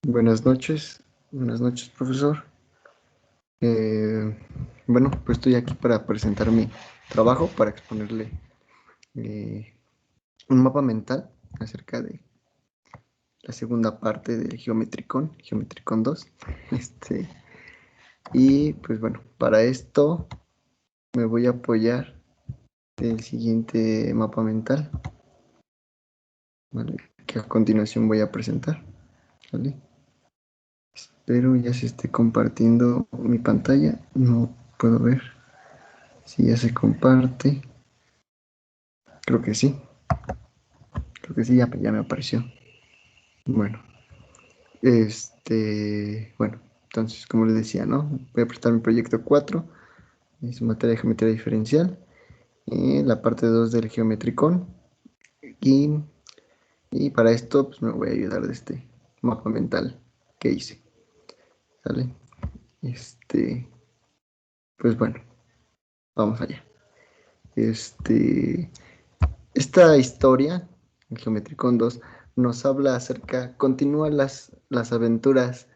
Buenas noches, profesor. Eh, bueno, pues estoy aquí para presentar mi trabajo, para exponerle eh, un mapa mental acerca de la segunda parte del Geometricón 2. Este, y pues bueno, para esto me voy a apoyar del siguiente mapa mental, ¿vale? Que a continuación voy a presentar, ¿vale? Espero ya se esté compartiendo mi pantalla. No puedo ver si ya se comparte. Creo que sí. Creo que sí, ya me apareció. Bueno, bueno, entonces, como les decía, ¿no? Voy a presentar mi proyecto 4, es materia de geometría diferencial, la parte 2 del geometricón, y, y para esto, pues me voy a ayudar de este mapa mental que hice, ¿sale? Este, pues bueno, vamos allá. Este, Esta historia, el Geometricón 2, nos habla continúa las aventuras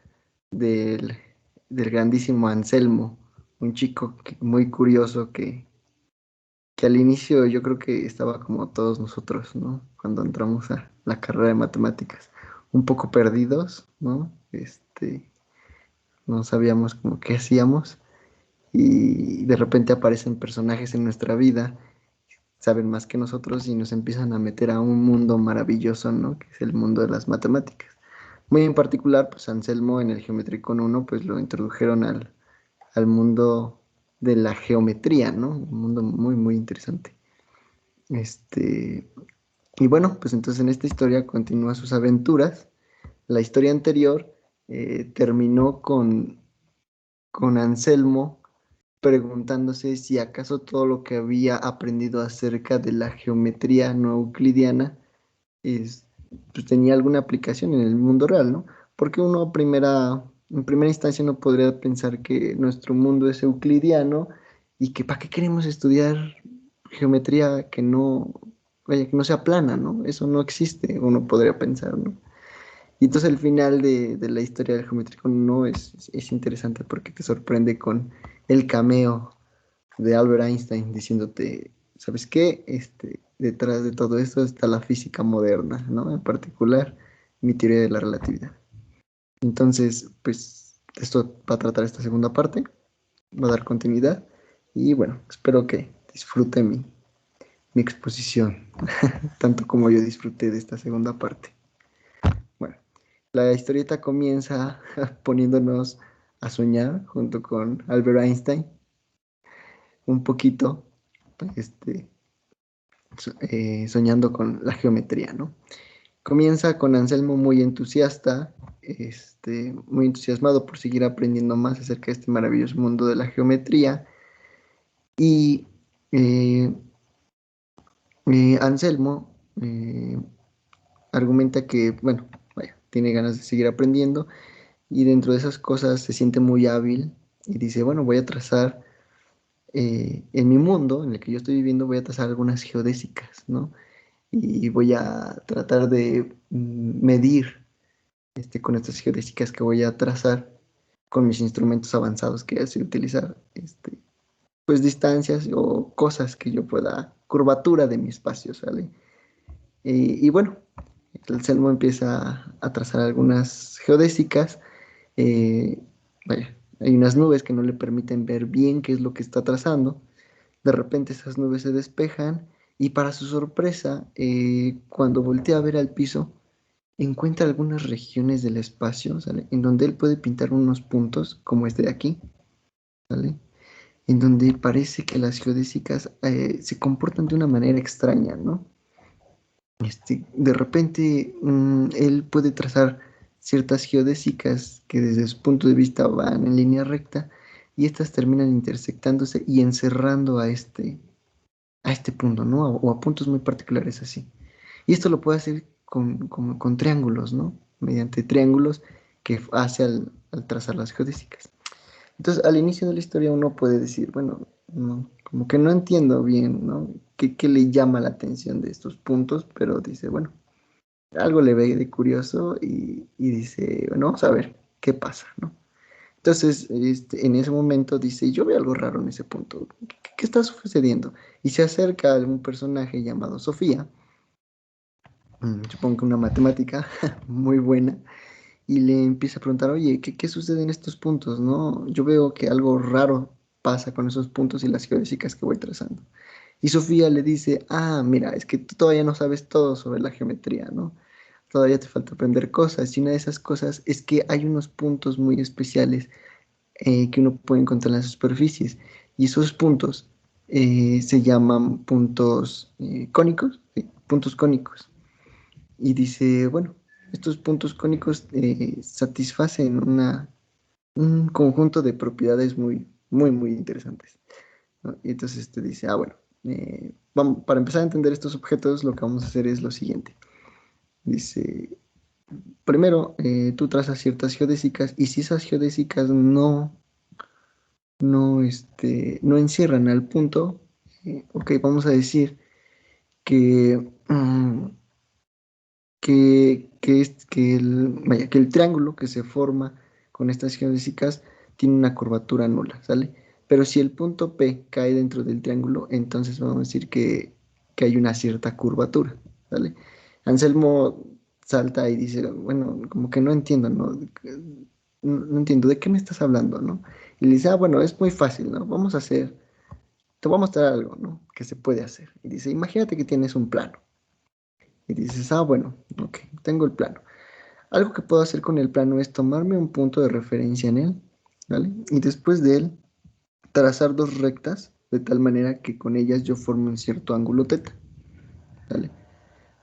del, del grandísimo Anselmo, un chico muy curioso que al inicio yo creo que estaba como todos nosotros, ¿no? Cuando entramos a la carrera de matemáticas, un poco perdidos, ¿no? No sabíamos como qué hacíamos y de repente aparecen personajes en nuestra vida, saben más que nosotros y nos empiezan a meter a un mundo maravilloso, ¿no? Que es el mundo de las matemáticas. Muy en particular, pues Anselmo en el Geometricón 1, pues lo introdujeron al mundo de la geometría, ¿no? Un mundo muy, muy interesante. Este, y bueno, pues entonces en esta historia continúa sus aventuras. La historia anterior terminó con Anselmo preguntándose si acaso todo lo que había aprendido acerca de la geometría no euclidiana es, pues tenía alguna aplicación en el mundo real, ¿no? Porque uno en primera instancia no podría pensar que nuestro mundo es euclidiano y que para qué queremos estudiar geometría que no, vaya, que no sea plana, ¿no? Eso no existe, uno podría pensar, ¿no? Y entonces el final de la historia del geométrico no es interesante porque te sorprende con el cameo de Albert Einstein diciéndote, ¿sabes qué? Detrás de todo esto está la física moderna, ¿no? En particular, mi teoría de la relatividad. Entonces, pues, esto va a tratar esta segunda parte, va a dar continuidad y bueno, espero que disfrute mi exposición, tanto como yo disfruté de esta segunda parte. Bueno, la historieta comienza poniéndonos a soñar junto con Albert Einstein un poquito, este, soñando con la geometría, ¿no? Comienza con Anselmo muy entusiasta, muy entusiasmado por seguir aprendiendo más acerca de este maravilloso mundo de la geometría. Y eh, Anselmo argumenta que, bueno, vaya, tiene ganas de seguir aprendiendo y dentro de esas cosas se siente muy hábil y dice, bueno, voy a trazar en mi mundo, en el que yo estoy viviendo, voy a trazar algunas geodésicas, ¿no? Y voy a tratar de medir con estas geodésicas que voy a trazar con mis instrumentos avanzados que ya sé utilizar, pues distancias o cosas que yo pueda, curvatura de mi espacio, ¿sale? Y bueno, el Selmo empieza a trazar algunas geodésicas, eh, vaya, hay unas nubes que no le permiten ver bien qué es lo que está trazando, de repente esas nubes se despejan y para su sorpresa, cuando voltea a ver al piso, encuentra algunas regiones del espacio, ¿sale? En donde él puede pintar unos puntos, como este de aquí, ¿sale? En donde parece que las geodésicas se comportan de una manera extraña, ¿no? De repente, él puede trazar ciertas geodésicas que desde su punto de vista van en línea recta y estas terminan intersectándose y encerrando a este punto, ¿no? O a puntos muy particulares así. Y esto lo puede hacer con triángulos, ¿no? Mediante triángulos que hace al trazar las geodésicas. Entonces, al inicio de la historia uno puede decir, bueno, no, como que no entiendo bien, ¿no? ¿Qué le llama la atención de estos puntos? Pero dice, bueno, algo le ve de curioso y dice, bueno, vamos a ver qué pasa, ¿no? Entonces, en ese momento dice, yo veo algo raro en ese punto. ¿Qué está sucediendo? Y se acerca a un personaje llamado Sofía, supongo que una matemática muy buena, y le empieza a preguntar, oye, ¿qué sucede en estos puntos, no? Yo veo que algo raro pasa con esos puntos y las geodésicas que voy trazando. Y Sofía le dice, ah, mira, es que tú todavía no sabes todo sobre la geometría, ¿no? Todavía te falta aprender cosas. Y una de esas cosas es que hay unos puntos muy especiales que uno puede encontrar en las superficies. Y esos puntos se llaman puntos cónicos, ¿sí? Puntos cónicos. Y dice, bueno, estos puntos cónicos satisfacen un conjunto de propiedades muy interesantes, ¿no? Y entonces te dice, ah, bueno, vamos, para empezar a entender estos objetos, lo que vamos a hacer es lo siguiente. Dice, primero, tú trazas ciertas geodésicas y si esas geodésicas no encierran al punto, ok, vamos a decir que, que el triángulo que se forma con estas geodésicas tiene una curvatura nula, ¿sale? Pero si el punto P cae dentro del triángulo, entonces vamos a decir que hay una cierta curvatura, ¿sale? Anselmo salta y dice, bueno, como que no entiendo, ¿no? No entiendo, ¿de qué me estás hablando, no? Y le dice, ah, bueno, es muy fácil, ¿no? Te voy a mostrar algo, ¿no? Que se puede hacer. Y dice, imagínate que tienes un plano. Y dices, ah, bueno, ok, tengo el plano. Algo que puedo hacer con el plano es tomarme un punto de referencia en él, ¿vale? Y después de él, trazar dos rectas de tal manera que con ellas yo forme un cierto ángulo teta, ¿vale?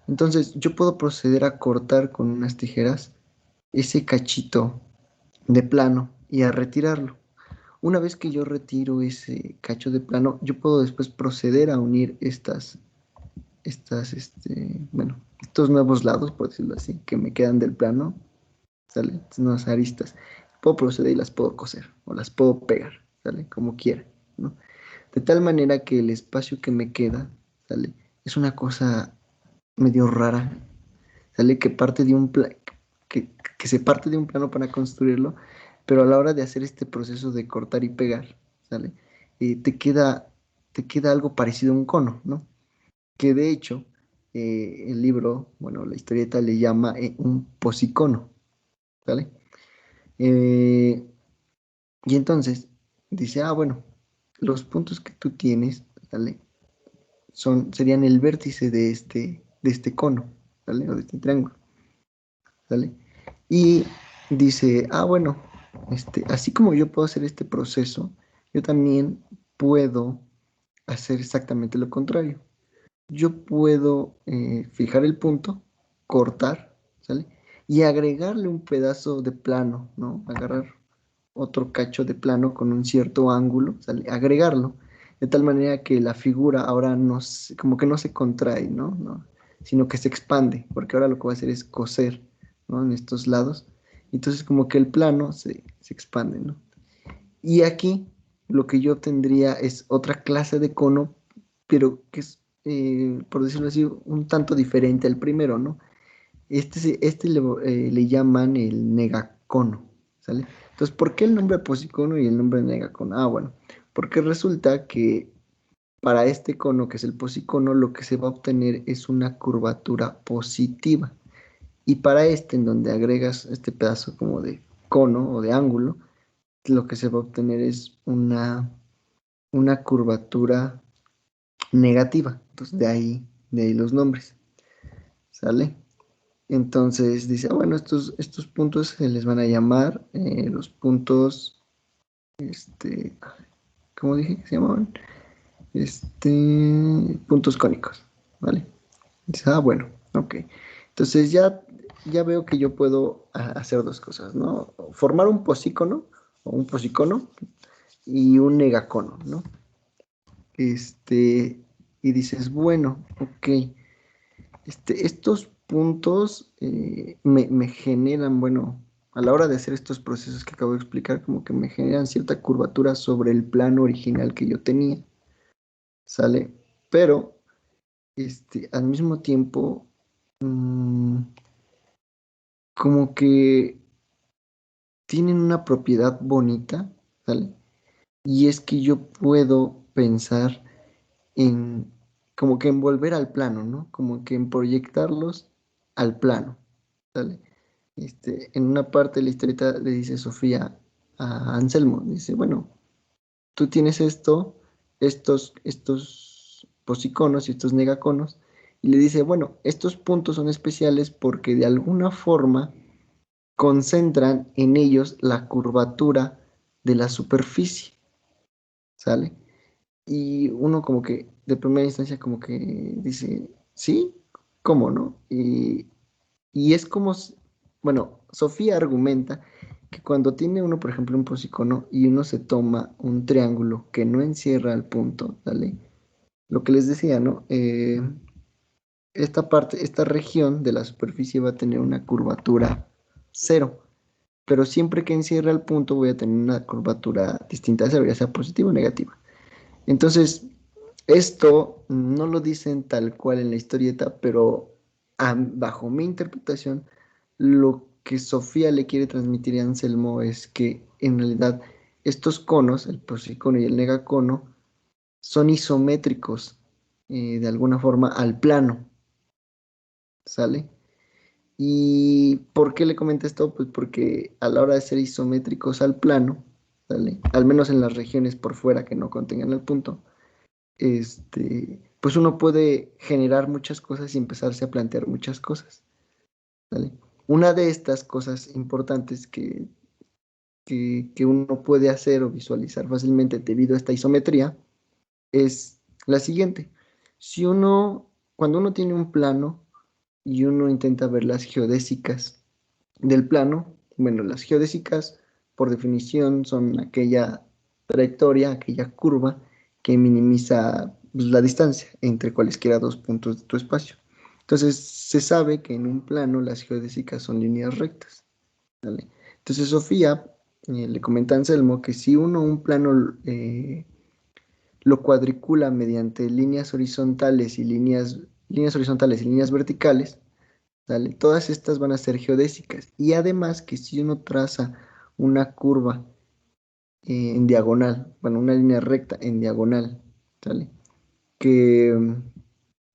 Entonces, yo puedo proceder a cortar con unas tijeras ese cachito de plano y a retirarlo. Una vez que yo retiro ese cacho de plano, yo puedo después proceder a unir bueno, estos nuevos lados, por decirlo así, que me quedan del plano, ¿sale? Unas aristas. Puedo proceder y las puedo coser o las puedo pegar, ¿sale? Como quiera, ¿no? De tal manera que el espacio que me queda, ¿sale? Es una cosa medio rara, ¿sale? Que, que se parte de un plano para construirlo, pero a la hora de hacer este proceso de cortar y pegar, ¿sale? Te queda algo parecido a un cono, ¿no? Que de hecho, el libro, bueno, la historieta le llama un posicono, ¿sale? Eh, y entonces dice, ah, bueno, los puntos que tú tienes, ¿sale? Serían el vértice de este cono, ¿sale? O de este triángulo, ¿sale? Y dice, ah, bueno, así como yo puedo hacer este proceso, yo también puedo hacer exactamente lo contrario. Yo puedo fijar el punto, cortar, ¿sale? Y agregarle un pedazo de plano, ¿no? Agarrar otro cacho de plano con un cierto ángulo, ¿sale? Agregarlo, de tal manera que la figura ahora como que no se contrae, ¿no? Sino que se expande, porque ahora lo que voy a hacer es coser, ¿no? En estos lados. Entonces como que el plano se expande, ¿no? Y aquí lo que yo tendría es otra clase de cono, pero que es, por decirlo así, un tanto diferente al primero, ¿no? Le llaman el negacono, ¿sale? Entonces, ¿por qué el nombre posicono y el nombre negacono? Ah, bueno, porque resulta que para este cono, que es el posicono, lo que se va a obtener es una curvatura positiva. Y para este, en donde agregas este pedazo como de cono o de ángulo, lo que se va a obtener es una curvatura negativa. Entonces, de ahí los nombres, ¿sale? Entonces dice, ah, bueno, estos puntos se les van a llamar los puntos, este, ¿cómo dije que se llamaban? Puntos cónicos, ¿vale? Dice, ah, bueno, ok. Entonces ya veo que yo puedo hacer dos cosas, ¿no? Formar un posícono o un posicono y un negacono, ¿no? Y dices, bueno, ok, estos puntos me generan, bueno, a la hora de hacer estos procesos que acabo de explicar, como que me generan cierta curvatura sobre el plano original que yo tenía, ¿sale? Pero, al mismo tiempo, como que tienen una propiedad bonita, ¿sale? Y es que yo puedo pensar en como que en volver al plano, ¿no? Como que en proyectarlos al plano, ¿sale? En una parte de la historieta le dice Sofía a Anselmo, dice, bueno, tú tienes estos posiconos y estos negaconos, y le dice, bueno, estos puntos son especiales porque de alguna forma concentran en ellos la curvatura de la superficie, ¿sale? Y uno como que de primera instancia como que dice, ¿sí? ¿Cómo no? Y es como, bueno, Sofía argumenta que cuando tiene uno, por ejemplo, un posicono y uno se toma un triángulo que no encierra el punto, ¿vale? Lo que les decía, ¿no? Esta parte, esta región de la superficie va a tener una curvatura cero, pero siempre que encierra el punto voy a tener una curvatura distinta a cero, ya sea positiva o negativa. Entonces, esto no lo dicen tal cual en la historieta, pero bajo mi interpretación, lo que Sofía le quiere transmitir a Anselmo es que en realidad estos conos, el posicono y el negacono, son isométricos de alguna forma al plano, ¿sale? ¿Y por qué le comento esto? Pues porque a la hora de ser isométricos al plano, ¿sale? Al menos en las regiones por fuera que no contengan el punto, pues uno puede generar muchas cosas y empezarse a plantear muchas cosas, ¿vale? Una de estas cosas importantes que uno puede hacer o visualizar fácilmente debido a esta isometría es la siguiente. Si uno, cuando uno tiene un plano y uno intenta ver las geodésicas del plano, bueno, las geodésicas por definición son aquella trayectoria, aquella curva que minimiza pues, la distancia entre cualesquiera dos puntos de tu espacio. Entonces, se sabe que en un plano las geodésicas son líneas rectas, ¿vale? Entonces, Sofía le comenta a Anselmo que si uno un plano lo cuadricula mediante líneas horizontales y líneas verticales, ¿sale? Todas estas van a ser geodésicas. Y además que si uno traza una curva en diagonal, bueno, una línea recta en diagonal, ¿sale? Que,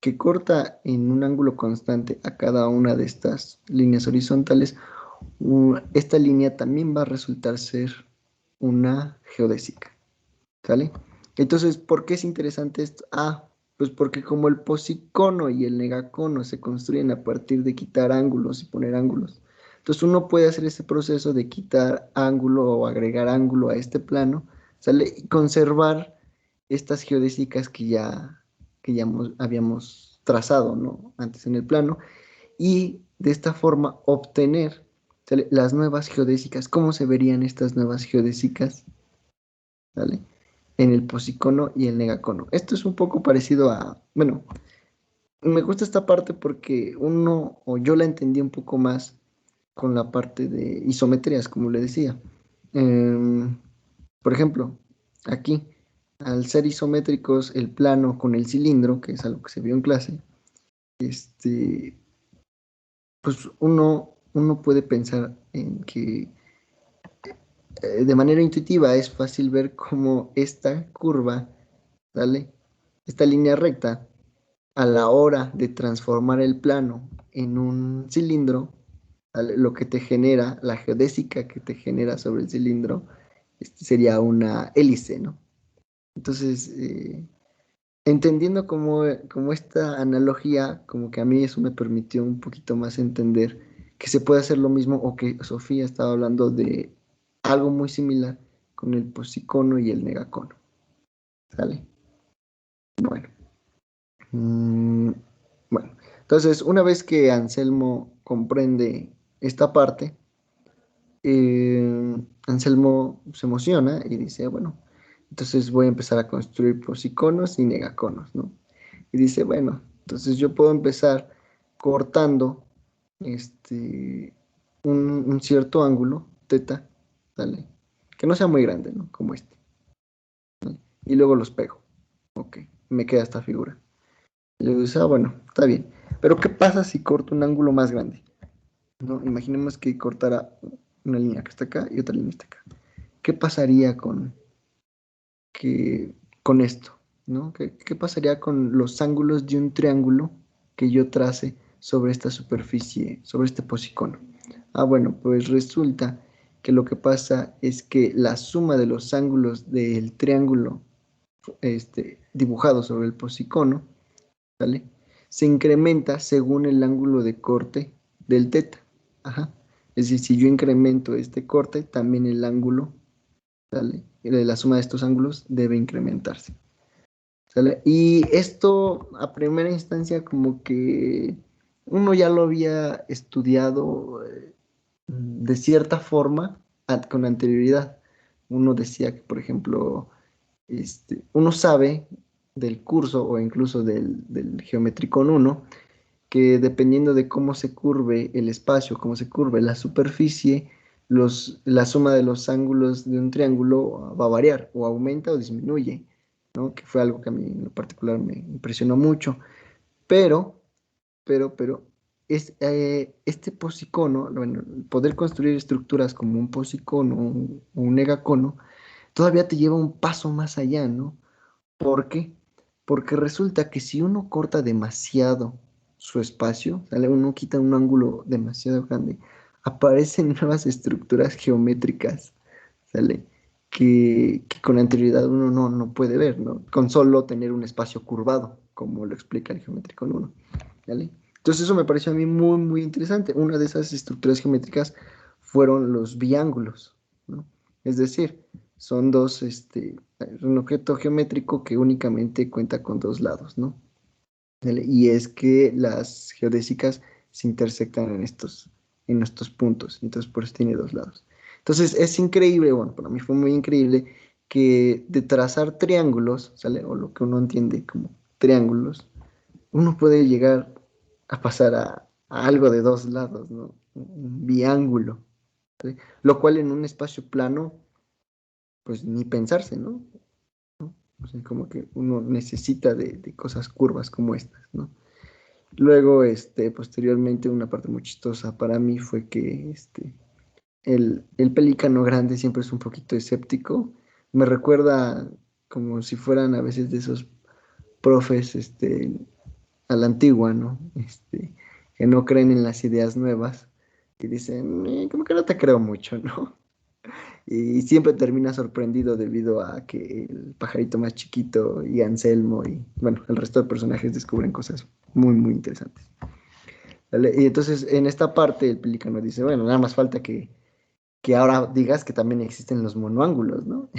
que corta en un ángulo constante a cada una de estas líneas horizontales, esta línea también va a resultar ser una geodésica, ¿sale? Entonces, ¿por qué es interesante esto? Ah, pues porque como el posicono y el negacono se construyen a partir de quitar ángulos y poner ángulos, entonces uno puede hacer ese proceso de quitar ángulo o agregar ángulo a este plano, ¿sale? Y conservar estas geodésicas que ya habíamos trazado, ¿no? Antes en el plano, y de esta forma obtener, ¿sale? Las nuevas geodésicas. ¿Cómo se verían estas nuevas geodésicas? ¿Sale? En el posicono y el negacono. Esto es un poco parecido a, bueno, me gusta esta parte porque uno, o yo la entendí un poco más con la parte de isometrías, como le decía. Em, por ejemplo, aquí, al ser isométricos el plano con el cilindro, que es algo que se vio en clase, este, pues uno puede pensar en que de manera intuitiva es fácil ver cómo esta curva, ¿sale? Esta línea recta, a la hora de transformar el plano en un cilindro, ¿vale? Lo que te genera, la geodésica que te genera sobre el cilindro, sería una hélice, ¿no? Entonces, entendiendo como esta analogía, como que a mí eso me permitió un poquito más entender que se puede hacer lo mismo o que Sofía estaba hablando de algo muy similar con el posicono y el negacono, ¿sale? Bueno. Mm, bueno, entonces una vez que Anselmo comprende esta parte, Anselmo se emociona y dice, bueno, entonces voy a empezar a construir posiconos y negaconos, ¿no? Y dice, bueno, entonces yo puedo empezar cortando este, un cierto ángulo, teta, ¿vale? Que no sea muy grande, ¿no? Como este. Y luego los pego. Ok, me queda esta figura. Y le dice, ah, bueno, está bien. Pero ¿qué pasa si corto un ángulo más grande? ¿no? Imaginemos que cortara una línea que está acá y otra línea que está acá. ¿Qué pasaría que, con esto? ¿No? ¿Qué pasaría con los ángulos de un triángulo que yo trace sobre esta superficie, sobre este posicono? Ah, bueno, pues resulta que lo que pasa es que la suma de los ángulos del triángulo dibujado sobre el posicono, ¿vale? Se incrementa según el ángulo de corte del teta. Ajá. Es decir, si yo incremento este corte, también el ángulo, ¿sale? La suma de estos ángulos debe incrementarse. ¿Sale? Y esto a primera instancia como que uno ya lo había estudiado de cierta forma con anterioridad. Uno decía que, por ejemplo, uno sabe del curso o incluso del Geometricón 1 que dependiendo de cómo se curve el espacio, cómo se curve la superficie, la suma de los ángulos de un triángulo va a variar, o aumenta o disminuye, ¿no? Que fue algo que a mí en lo particular me impresionó mucho. Pero, pero, este posicono, bueno, poder construir estructuras como un posicono o un negacono, todavía te lleva un paso más allá, ¿no? ¿Por qué? Porque resulta que si uno corta demasiado su espacio, ¿sale? Uno quita un ángulo demasiado grande, aparecen nuevas estructuras geométricas, ¿sale? Que con anterioridad uno no puede ver, ¿no? Con solo tener un espacio curvado, como lo explica el geométrico en uno, ¿vale? Entonces eso me pareció a mí muy, muy interesante. Una de esas estructuras geométricas fueron los biángulos, ¿no? Es decir, son un objeto geométrico que únicamente cuenta con dos lados, ¿no? ¿Vale? Y es que las geodésicas se intersectan en estos puntos, entonces por eso tiene dos lados. Entonces es increíble, bueno, para mí fue muy increíble que de trazar triángulos, ¿sale? O lo que uno entiende como triángulos, uno puede llegar a pasar a algo de dos lados, ¿no? Un biángulo, ¿sí? Lo cual en un espacio plano, pues ni pensarse, ¿no? O sea, como que uno necesita de cosas curvas como estas, ¿no? Luego, posteriormente, una parte muy chistosa para mí fue que el pelícano grande siempre es un poquito escéptico. Me recuerda como si fueran a veces de esos profes, a la antigua, ¿no? Que no creen en las ideas nuevas y dicen, como que no te creo mucho, ¿no? Y siempre termina sorprendido debido a que el pajarito más chiquito y Anselmo y, bueno, el resto de personajes descubren cosas muy, muy interesantes. ¿Vale? Y entonces en esta parte el pelícano dice, bueno, nada más falta que ahora digas que también existen los monoángulos, ¿no?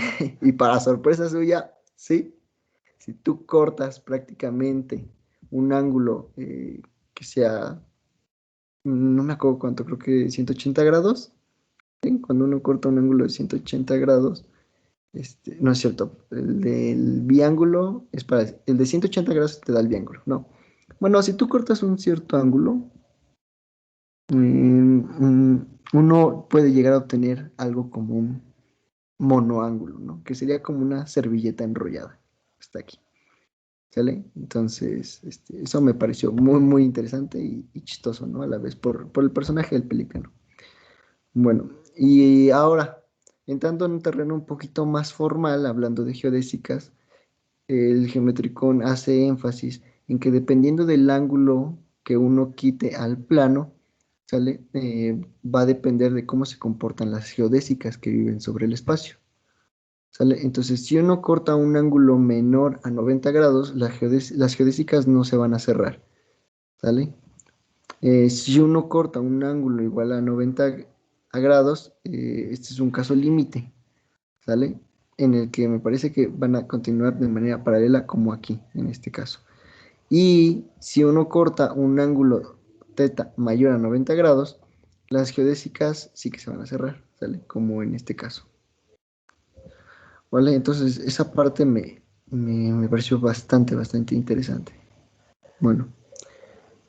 Y para sorpresa suya, sí, si tú cortas prácticamente un ángulo que sea, no me acuerdo cuánto, creo que 180 grados, ¿sí? Cuando uno corta un ángulo de 180 grados, no es cierto, el del biángulo es para, el de 180 grados te da el biángulo, no. Bueno, si tú cortas un cierto ángulo, uno puede llegar a obtener algo como un monoángulo, ¿no? Que sería como una servilleta enrollada, hasta aquí. ¿Sale? Entonces, eso me pareció muy, muy interesante y chistoso, ¿no? A la vez por el personaje del pelícano. Bueno, y ahora, entrando en un terreno un poquito más formal, hablando de geodésicas, el geometricón hace énfasis en que dependiendo del ángulo que uno quite al plano, ¿sale? Va a depender de cómo se comportan las geodésicas que viven sobre el espacio. ¿Sale? Entonces, si uno corta un ángulo menor a 90 grados, las geodésicas no se van a cerrar. ¿Sale? Si uno corta un ángulo igual a 90 grados, este es un caso límite. ¿Sale? En el que me parece que van a continuar de manera paralela como aquí, en este caso. Y si uno corta un ángulo teta mayor a 90 grados, las geodésicas sí que se van a cerrar, ¿sale? Como en este caso. ¿Vale? Entonces, esa parte me pareció bastante, bastante interesante. Bueno,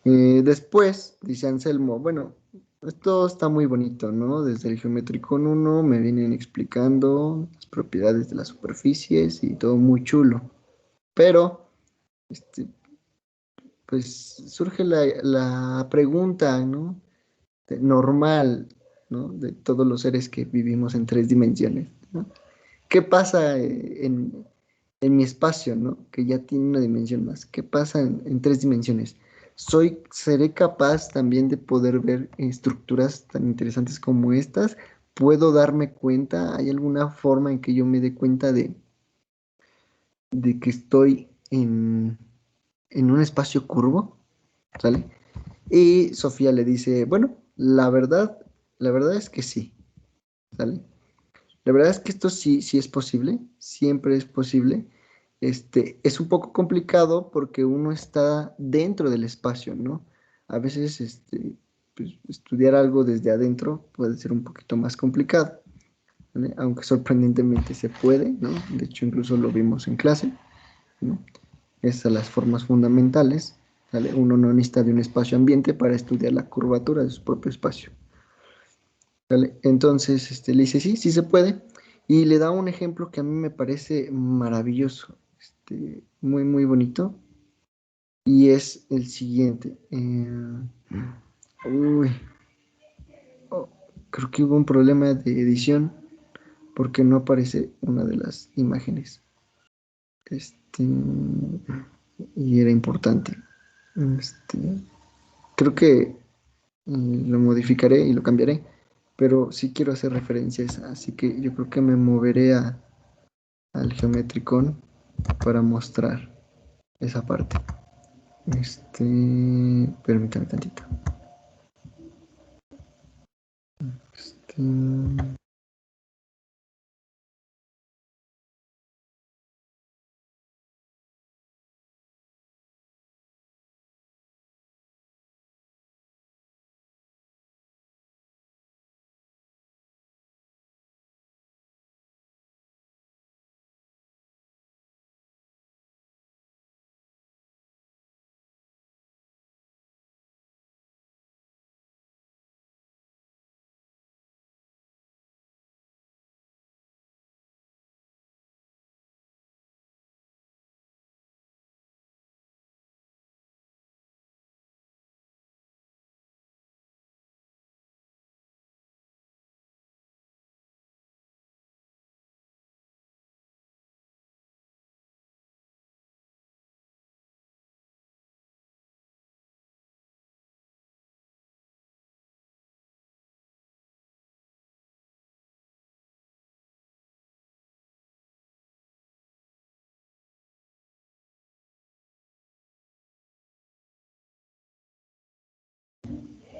después, dice Anselmo, bueno, esto está muy bonito, ¿no? Desde el geométrico 1 me vienen explicando las propiedades de las superficies y todo muy chulo. Pero, este, pues surge la pregunta, ¿no? normal, ¿no? De todos los seres que vivimos en tres dimensiones, ¿no? ¿Qué pasa en mi espacio, ¿no? Que ya tiene una dimensión más. ¿Qué pasa en tres dimensiones? Seré capaz también de poder ver estructuras tan interesantes como estas. ¿Puedo darme cuenta? ¿Hay alguna forma en que yo me dé cuenta de que estoy en un espacio curvo? ¿Sale? Y Sofía le dice, bueno, la verdad es que sí, ¿sale? La verdad es que esto sí, sí es posible, siempre es posible. Es un poco complicado porque uno está dentro del espacio, ¿no? A veces, pues, estudiar algo desde adentro puede ser un poquito más complicado, ¿vale? Aunque sorprendentemente se puede, ¿no? De hecho, incluso lo vimos en clase, ¿no? Esas las formas fundamentales, ¿vale? Uno no necesita de un espacio ambiente para estudiar la curvatura de su propio espacio, ¿vale? Entonces, le dice, sí, sí se puede, y le da un ejemplo que a mí me parece maravilloso, muy, muy bonito, y es el siguiente. Uy, oh, creo que hubo un problema de edición porque no aparece una de las imágenes. Este, y era importante. Este, creo que lo modificaré y lo cambiaré, pero sí quiero hacer referencia a esa, así que yo creo que me moveré al Geometricon para mostrar esa parte. Permítame tantito. Este,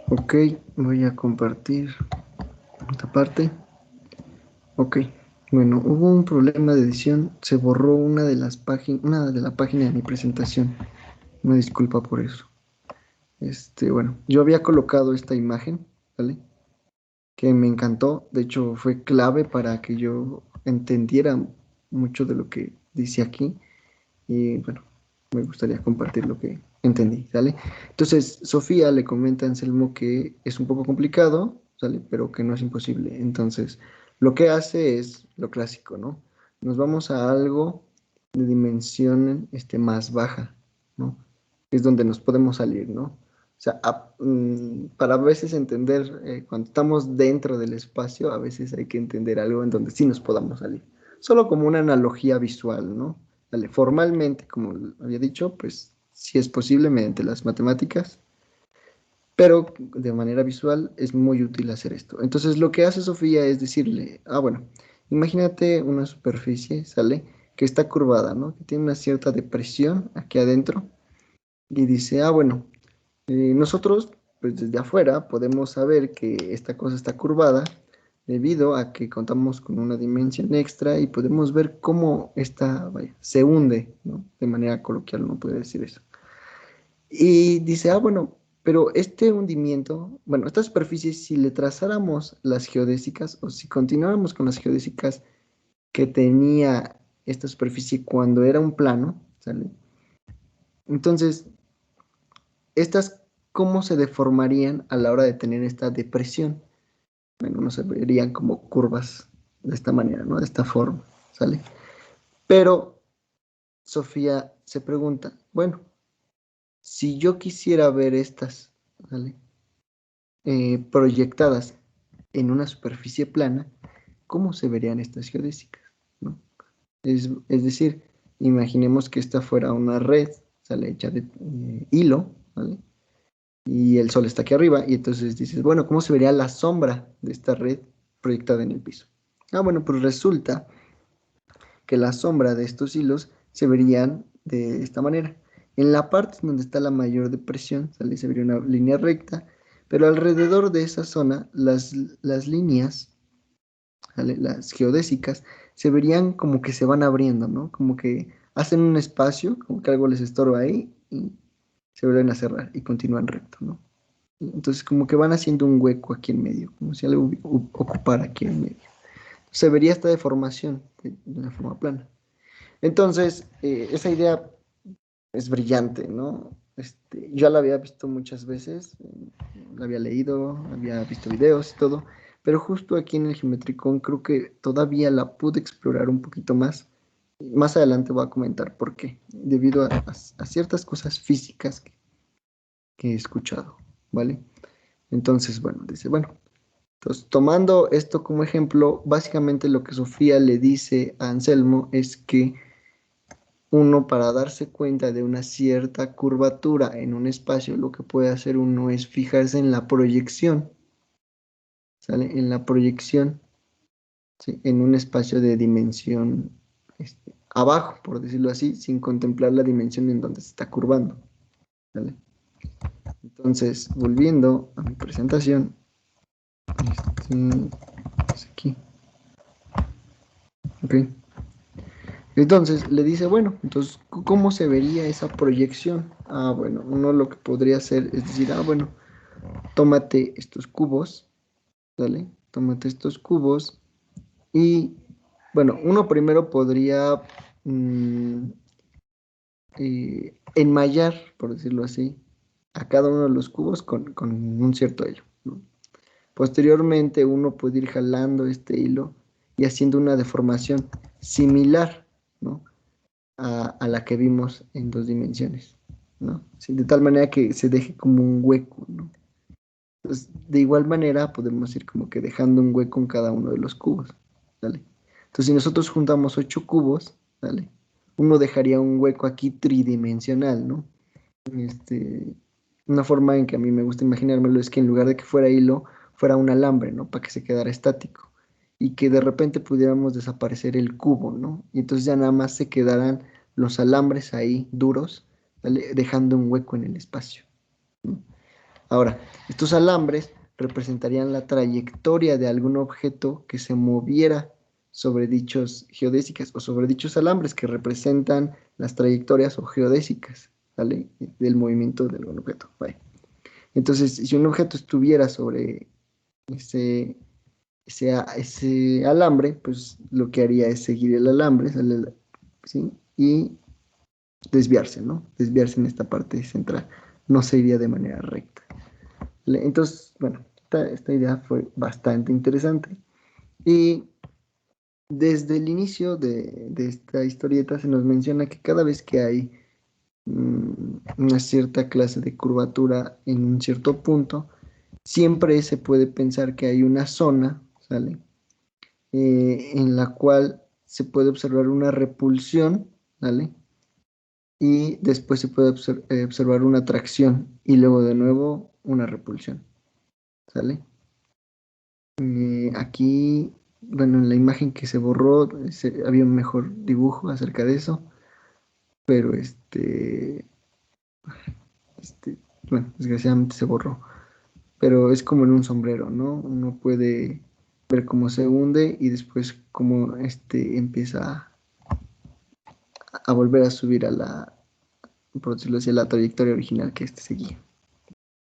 ok, voy a compartir esta parte. Ok, bueno, hubo un problema de edición, se borró una de la página de mi presentación. Una disculpa por eso. Bueno, yo había colocado esta imagen, ¿vale? Que me encantó, de hecho fue clave para que yo entendiera mucho de lo que dice aquí y bueno, me gustaría compartir lo que entendí, ¿sale? Entonces, Sofía le comenta a Anselmo que es un poco complicado, ¿sale? Pero que no es imposible. Entonces, lo que hace es lo clásico, ¿no? Nos vamos a algo de dimensión más baja, ¿no? Es donde nos podemos salir, ¿no? O sea, para a veces entender, cuando estamos dentro del espacio, a veces hay que entender algo en donde sí nos podamos salir. Solo como una analogía visual, ¿no? Vale, formalmente, como había dicho, pues sí es posible mediante las matemáticas, pero de manera visual es muy útil hacer esto. Entonces lo que hace Sofía es decirle, bueno, imagínate una superficie, ¿sale? Que está curvada, ¿no? Que tiene una cierta depresión aquí adentro y dice, bueno, nosotros, pues desde afuera podemos saber que esta cosa está curvada debido a que contamos con una dimensión extra y podemos ver cómo esta, vaya, se hunde, ¿no? De manera coloquial uno puede decir eso. Y dice, bueno, pero este hundimiento, bueno, esta superficie, si le trazáramos las geodésicas o si continuáramos con las geodésicas que tenía esta superficie cuando era un plano, ¿sale? Entonces, estas, ¿cómo se deformarían a la hora de tener esta depresión? Bueno, no se verían como curvas de esta manera, ¿no? De esta forma, ¿sale? Pero Sofía se pregunta, bueno, si yo quisiera ver estas, ¿vale? proyectadas en una superficie plana, ¿cómo se verían estas geodésicas? ¿No? Es decir, imaginemos que esta fuera una red, sale hecha de hilo, ¿vale? Y el sol está aquí arriba, y entonces dices, bueno, ¿cómo se vería la sombra de esta red proyectada en el piso? Ah, bueno, pues resulta que la sombra de estos hilos se verían de esta manera. En la parte donde está la mayor depresión, ¿sale? Se vería una línea recta, pero alrededor de esa zona, las líneas, ¿vale? Las geodésicas, se verían como que se van abriendo, ¿no? Como que hacen un espacio, como que algo les estorba ahí, y se vuelven a cerrar y continúan recto, ¿no? Entonces como que van haciendo un hueco aquí en medio, como si algo ocupara aquí en medio. Se vería esta deformación de una forma plana. Entonces, esa idea es brillante, ¿no? Yo la había visto muchas veces, la había leído, había visto videos y todo, pero justo aquí en el Geometricón creo que todavía la pude explorar un poquito más. Más adelante voy a comentar por qué, debido a ciertas cosas físicas que he escuchado, ¿vale? Entonces, bueno, dice, bueno, entonces tomando esto como ejemplo, básicamente lo que Sofía le dice a Anselmo es que uno, para darse cuenta de una cierta curvatura en un espacio, lo que puede hacer uno es fijarse en la proyección, ¿sale? En la proyección, ¿sí? En un espacio de dimensión abajo, por decirlo así, sin contemplar la dimensión en donde se está curvando, ¿sale? Entonces, volviendo a mi presentación, es aquí, ¿ok? Entonces le dice, bueno, entonces, ¿cómo se vería esa proyección? Ah, bueno, uno lo que podría hacer es decir, ah, bueno, tómate estos cubos, ¿vale? Tómate estos cubos y, bueno, uno primero podría enmallar, por decirlo así, a cada uno de los cubos con un cierto hilo, ¿no? Posteriormente uno puede ir jalando este hilo y haciendo una deformación similar, ¿no? A la que vimos en dos dimensiones, ¿no? Sí, de tal manera que se deje como un hueco, ¿no? Entonces, de igual manera podemos ir como que dejando un hueco en cada uno de los cubos, ¿vale? Entonces, si nosotros juntamos 8 cubos, ¿vale? Uno dejaría un hueco aquí tridimensional, ¿no? Este, una forma en que a mí me gusta imaginármelo es que en lugar de que fuera hilo, fuera un alambre, ¿no? Para que se quedara estático y que de repente pudiéramos desaparecer el cubo, ¿no? Y entonces ya nada más se quedaran los alambres ahí duros, ¿vale? Dejando un hueco en el espacio, ¿no? Ahora, estos alambres representarían la trayectoria de algún objeto que se moviera sobre dichos geodésicas o sobre dichos alambres que representan las trayectorias o geodésicas, ¿vale? Del movimiento de algún objeto. ¿Vale? Entonces, si un objeto estuviera sobre ese, ese alambre, pues lo que haría es seguir el alambre, ¿sí? Y desviarse, ¿no? Desviarse en esta parte central. No se iría de manera recta. Entonces, bueno, esta idea fue bastante interesante. Y desde el inicio de esta historieta se nos menciona que cada vez que hay una cierta clase de curvatura en un cierto punto, siempre se puede pensar que hay una zona, ¿sale? En la cual se puede observar una repulsión, ¿vale? Y después se puede observar una atracción y luego de nuevo una repulsión, ¿sale? Aquí, bueno, en la imagen que se borró había un mejor dibujo acerca de eso, pero bueno, desgraciadamente se borró. Pero es como en un sombrero, ¿no? Uno puede ver cómo se hunde y después cómo empieza a volver a subir a por decirlo así, a la trayectoria original que seguía.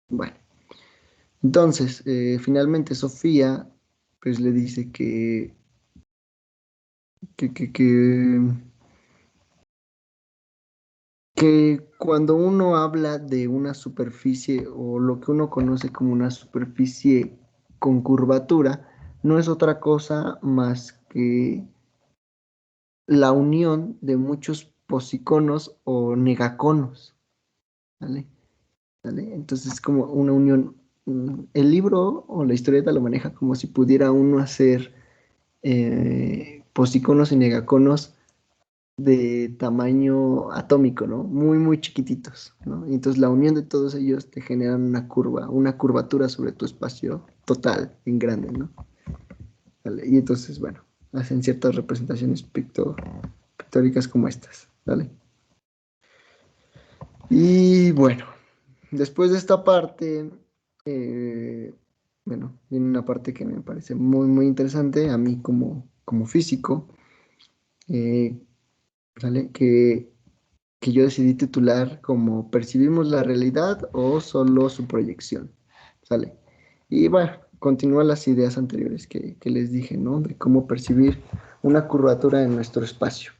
Bueno, entonces, finalmente Sofía, pues le dice que, que, que que cuando uno habla de una superficie o lo que uno conoce como una superficie con curvatura, no es otra cosa más que la unión de muchos posiconos o negaconos, ¿vale? ¿Vale? Entonces es como una unión el libro o la historieta lo maneja como si pudiera uno hacer posiconos y negaconos de tamaño atómico, ¿no? Muy, muy chiquititos, ¿no? Y entonces la unión de todos ellos te generan una curva, una curvatura sobre tu espacio total, en grande, ¿no? ¿Vale? Y entonces, bueno, hacen ciertas representaciones pictóricas como estas, ¿vale? Y bueno, después de esta parte, eh, bueno, viene una parte que me parece muy, muy interesante a mí como físico, eh, ¿vale? Que yo decidí titular como ¿percibimos la realidad o solo su proyección? ¿Sale? Y bueno, continúan las ideas anteriores que les dije, ¿no? De cómo percibir una curvatura en nuestro espacio.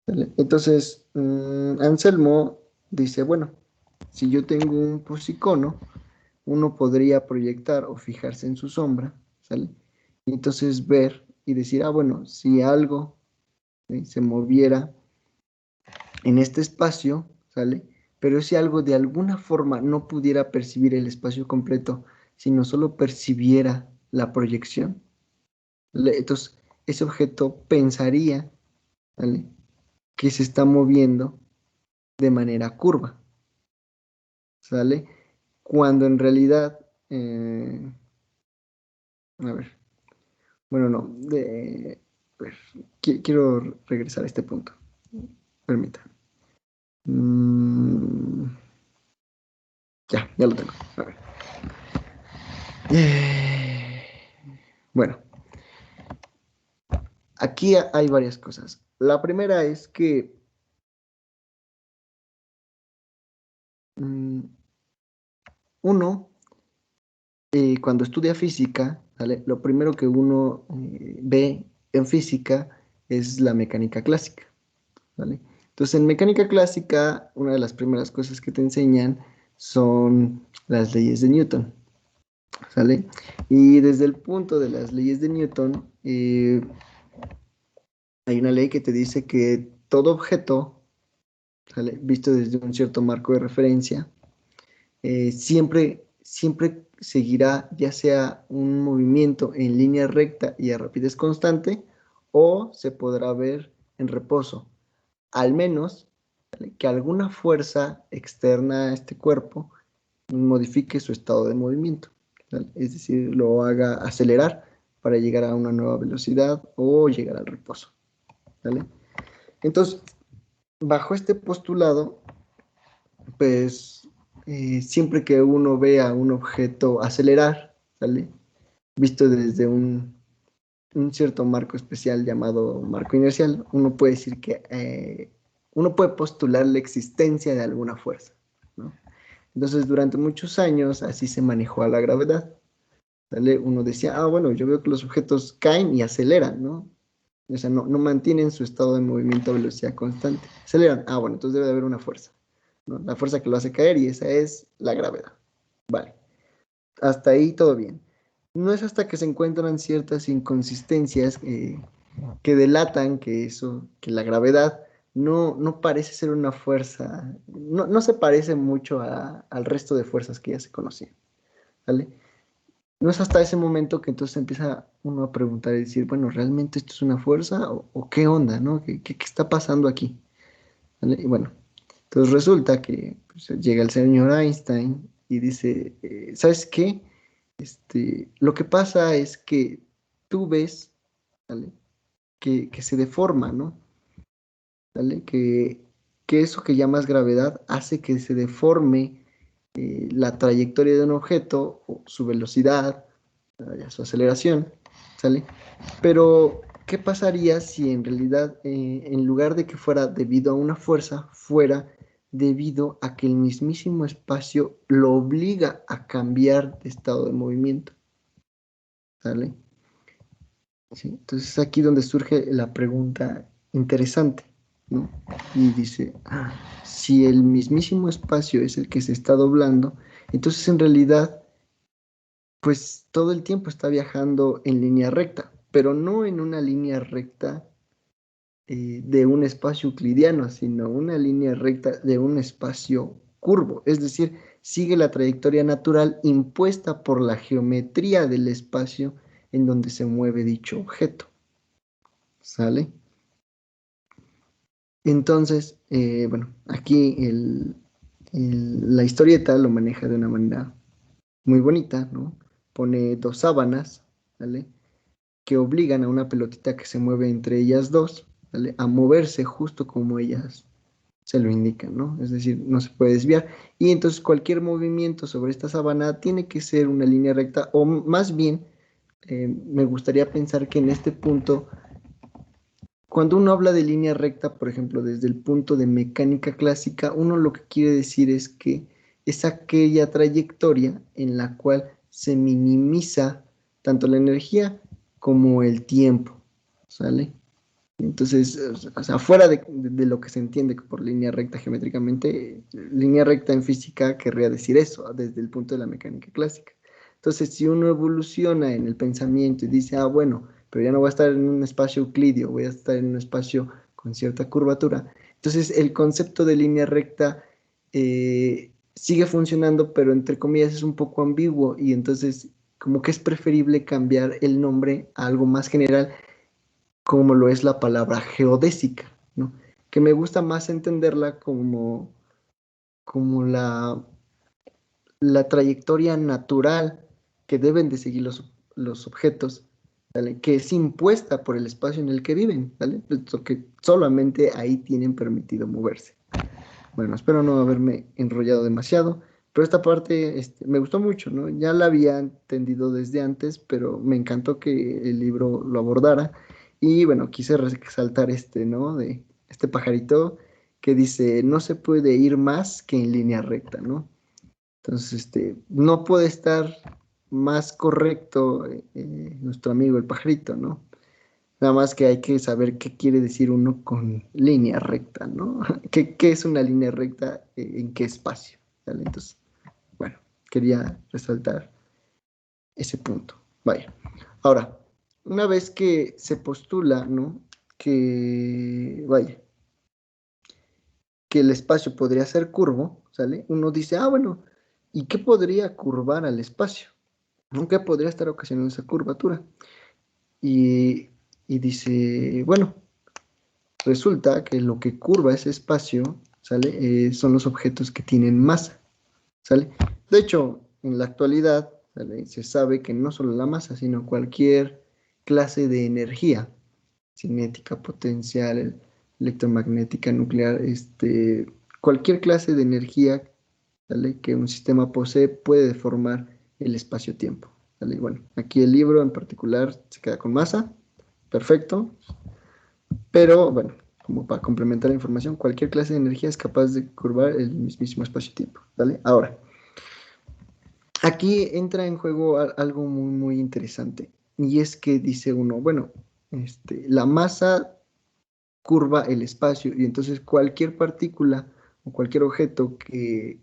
¿Sale? Entonces, Anselmo dice, bueno, si yo tengo un posicono, uno podría proyectar o fijarse en su sombra, ¿sale? Y entonces ver y decir, ah, bueno, si algo se moviera en este espacio, ¿sale? Pero si algo de alguna forma no pudiera percibir el espacio completo, sino solo percibiera la proyección, ¿vale? Entonces ese objeto pensaría, ¿vale? Que se está moviendo de manera curva, ¿sale? Cuando en realidad, a ver, bueno, no, a ver, quiero regresar a este punto, permita. Mm, ya lo tengo. A ver. Eh, bueno, aquí hay varias cosas. La primera es que mm, uno, cuando estudia física, ¿vale? Lo primero que uno ve en física es la mecánica clásica, ¿vale? Entonces, en mecánica clásica, una de las primeras cosas que te enseñan son las leyes de Newton, ¿sale? Y desde el punto de las leyes de Newton, hay una ley que te dice que todo objeto, ¿sale? Visto desde un cierto marco de referencia, siempre seguirá ya sea un movimiento en línea recta y a rapidez constante o se podrá ver en reposo, al menos, ¿vale? Que alguna fuerza externa a este cuerpo modifique su estado de movimiento, ¿vale? Es decir, lo haga acelerar para llegar a una nueva velocidad o llegar al reposo, ¿vale? Entonces, bajo este postulado, pues siempre que uno vea un objeto acelerar, ¿sale? Visto desde un cierto marco especial llamado marco inercial, uno puede decir que uno puede postular la existencia de alguna fuerza, ¿no? Entonces, durante muchos años así se manejó a la gravedad, ¿sale? Uno decía, ah, bueno, yo veo que los objetos caen y aceleran, ¿no? O sea, no mantienen su estado de movimiento a velocidad constante. Aceleran, ah, bueno, entonces debe de haber una fuerza, ¿no? La fuerza que lo hace caer y esa es la gravedad. Vale, hasta ahí todo bien. No es hasta que se encuentran ciertas inconsistencias que delatan que que la gravedad no parece ser una fuerza, no se parece mucho al resto de fuerzas que ya se conocían, ¿vale? No es hasta ese momento que entonces empieza uno a preguntar y decir, bueno, ¿realmente esto es una fuerza o qué onda, ¿no? ¿Qué está pasando aquí? ¿Vale? Y bueno, entonces resulta que pues, llega el señor Einstein y dice, ¿sabes qué? Lo que pasa es que tú ves, ¿vale? Que se deforma, ¿no? ¿Vale? Que eso que llamas gravedad hace que se deforme la trayectoria de un objeto, o su velocidad, su aceleración, ¿sale? Pero, ¿qué pasaría si en realidad, en lugar de que fuera debido a una fuerza, fuera debido a que el mismísimo espacio lo obliga a cambiar de estado de movimiento? ¿Sale? ¿Sí? Entonces es aquí donde surge la pregunta interesante, ¿no? Y dice, ah, si el mismísimo espacio es el que se está doblando, entonces en realidad, pues todo el tiempo está viajando en línea recta, pero no en una línea recta de un espacio euclidiano, sino una línea recta de un espacio curvo. Es decir, sigue la trayectoria natural impuesta por la geometría del espacio en donde se mueve dicho objeto. ¿Sale? Entonces, bueno, aquí la historieta lo maneja de una manera muy bonita, ¿no? Pone dos sábanas, ¿vale? Que obligan a una pelotita que se mueve entre ellas dos, ¿vale? A moverse justo como ellas se lo indican, ¿no? Es decir, no se puede desviar. Y entonces cualquier movimiento sobre esta sábana tiene que ser una línea recta, o más bien, me gustaría pensar que en este punto, cuando uno habla de línea recta, por ejemplo, desde el punto de mecánica clásica, uno lo que quiere decir es que es aquella trayectoria en la cual se minimiza tanto la energía como el tiempo, ¿sale? Entonces, o sea, fuera de lo que se entiende por línea recta geométricamente, línea recta en física querría decir eso, desde el punto de la mecánica clásica. Entonces, si uno evoluciona en el pensamiento y dice, ah, bueno, pero ya no voy a estar en un espacio euclidio, voy a estar en un espacio con cierta curvatura, entonces el concepto de línea recta sigue funcionando, pero entre comillas es un poco ambiguo y entonces como que es preferible cambiar el nombre a algo más general como lo es la palabra geodésica, ¿no? Que me gusta más entenderla como la trayectoria natural que deben de seguir los objetos, ¿vale? Que es impuesta por el espacio en el que viven, ¿vale? Que solamente ahí tienen permitido moverse. Bueno, espero no haberme enrollado demasiado, pero esta parte me gustó mucho, ¿no? Ya la había entendido desde antes, pero me encantó que el libro lo abordara. Y bueno, quise resaltar ¿no? De este pajarito que dice, no se puede ir más que en línea recta, ¿no? Entonces, no puede estar más correcto nuestro amigo el pajarito, ¿no? Nada más que hay que saber qué quiere decir uno con línea recta, ¿no? ¿Qué es una línea recta? ¿En qué espacio? ¿Vale? Entonces, bueno, quería resaltar ese punto. Vaya. Ahora, una vez que se postula, ¿no? Vaya, que el espacio podría ser curvo, ¿sale? Uno dice, ah, bueno, ¿y qué podría curvar al espacio? ¿No? ¿Qué podría estar ocasionando esa curvatura? Y, y dice, bueno, resulta que lo que curva ese espacio, ¿sale? Son los objetos que tienen masa, ¿sale? De hecho, en la actualidad, ¿sale? Se sabe que no solo la masa, sino cualquier clase de energía, cinética, potencial, electromagnética, nuclear, cualquier clase de energía, ¿sale? Que un sistema posee puede deformar el espacio-tiempo, ¿sale? Bueno, aquí el libro en particular se queda con masa, perfecto, pero bueno, como para complementar la información, cualquier clase de energía es capaz de curvar el mismísimo espacio-tiempo, ¿vale? Ahora, aquí entra en juego algo muy, muy interesante, y es que dice uno, bueno, la masa curva el espacio, y entonces cualquier partícula o cualquier objeto que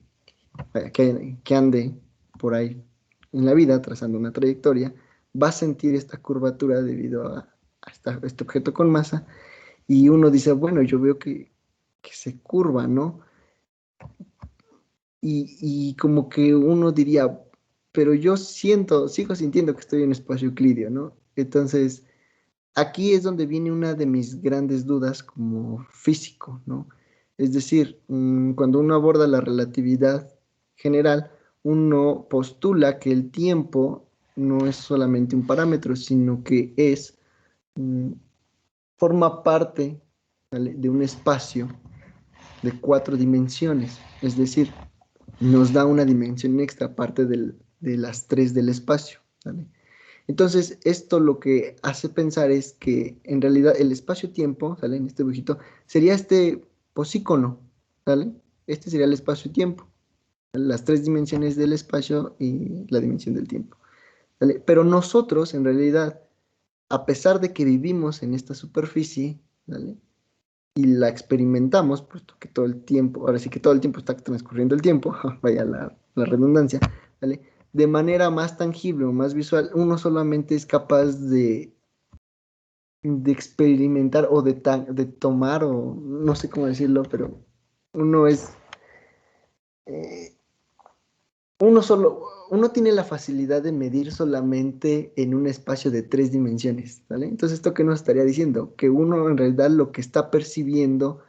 ande por ahí en la vida, trazando una trayectoria, va a sentir esta curvatura debido a este objeto con masa, y uno dice, bueno, yo veo que se curva, ¿no? Y como que uno diría, pero yo sigo sintiendo que estoy en espacio euclidio, ¿no? Entonces, aquí es donde viene una de mis grandes dudas como físico, ¿no? Es decir, cuando uno aborda la relatividad general, uno postula que el tiempo no es solamente un parámetro, sino que mm, forma parte, ¿vale? De un espacio de 4 dimensiones, es decir, nos da una dimensión extra aparte de las 3 del espacio, ¿vale? Entonces, esto lo que hace pensar es que en realidad el espacio-tiempo, ¿sale? En este dibujito, sería este posícono, ¿sale? Este sería el espacio-tiempo, ¿vale? Las 3 dimensiones del espacio y la dimensión del tiempo, ¿vale? Pero nosotros, en realidad, a pesar de que vivimos en esta superficie, ¿vale? Y la experimentamos, puesto que todo el tiempo, ahora sí que todo el tiempo está transcurriendo el tiempo, vaya la redundancia, ¿vale? De manera más tangible o más visual, uno solamente es capaz de experimentar o de tomar, o no sé cómo decirlo, pero uno es, eh, uno tiene la facilidad de medir solamente en un espacio de 3 dimensiones, ¿vale? Entonces, ¿esto qué nos estaría diciendo? Que uno en realidad lo que está percibiendo,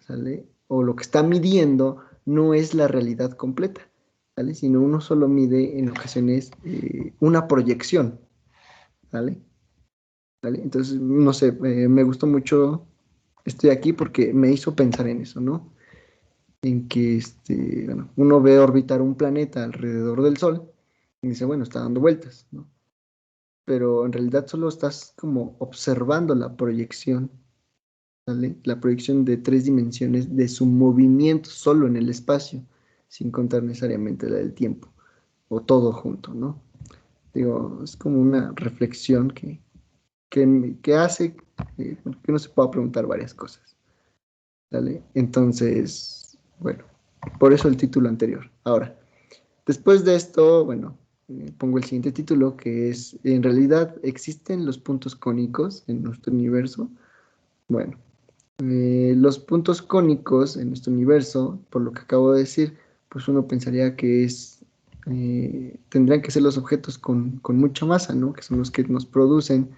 ¿sale? O lo que está midiendo no es la realidad completa, ¿vale? Sino uno solo mide en ocasiones una proyección, ¿vale? ¿Vale? Entonces, no sé, me gustó mucho, estoy aquí porque me hizo pensar en eso, ¿no? En que bueno, uno ve orbitar un planeta alrededor del Sol y dice, bueno, está dando vueltas, ¿no? Pero en realidad solo estás como observando la proyección, ¿vale? La proyección de 3 dimensiones de su movimiento solo en el espacio, sin contar necesariamente la del tiempo, o todo junto, ¿no? Digo, es como una reflexión que hace que uno se pueda preguntar varias cosas, ¿vale? Entonces, bueno, por eso el título anterior. Ahora, después de esto, bueno, pongo el siguiente título que es, ¿en realidad existen los puntos cónicos en nuestro universo? Bueno, los puntos cónicos en nuestro universo, por lo que acabo de decir, pues uno pensaría que tendrían que ser los objetos con mucha masa, ¿no? Que son los que nos producen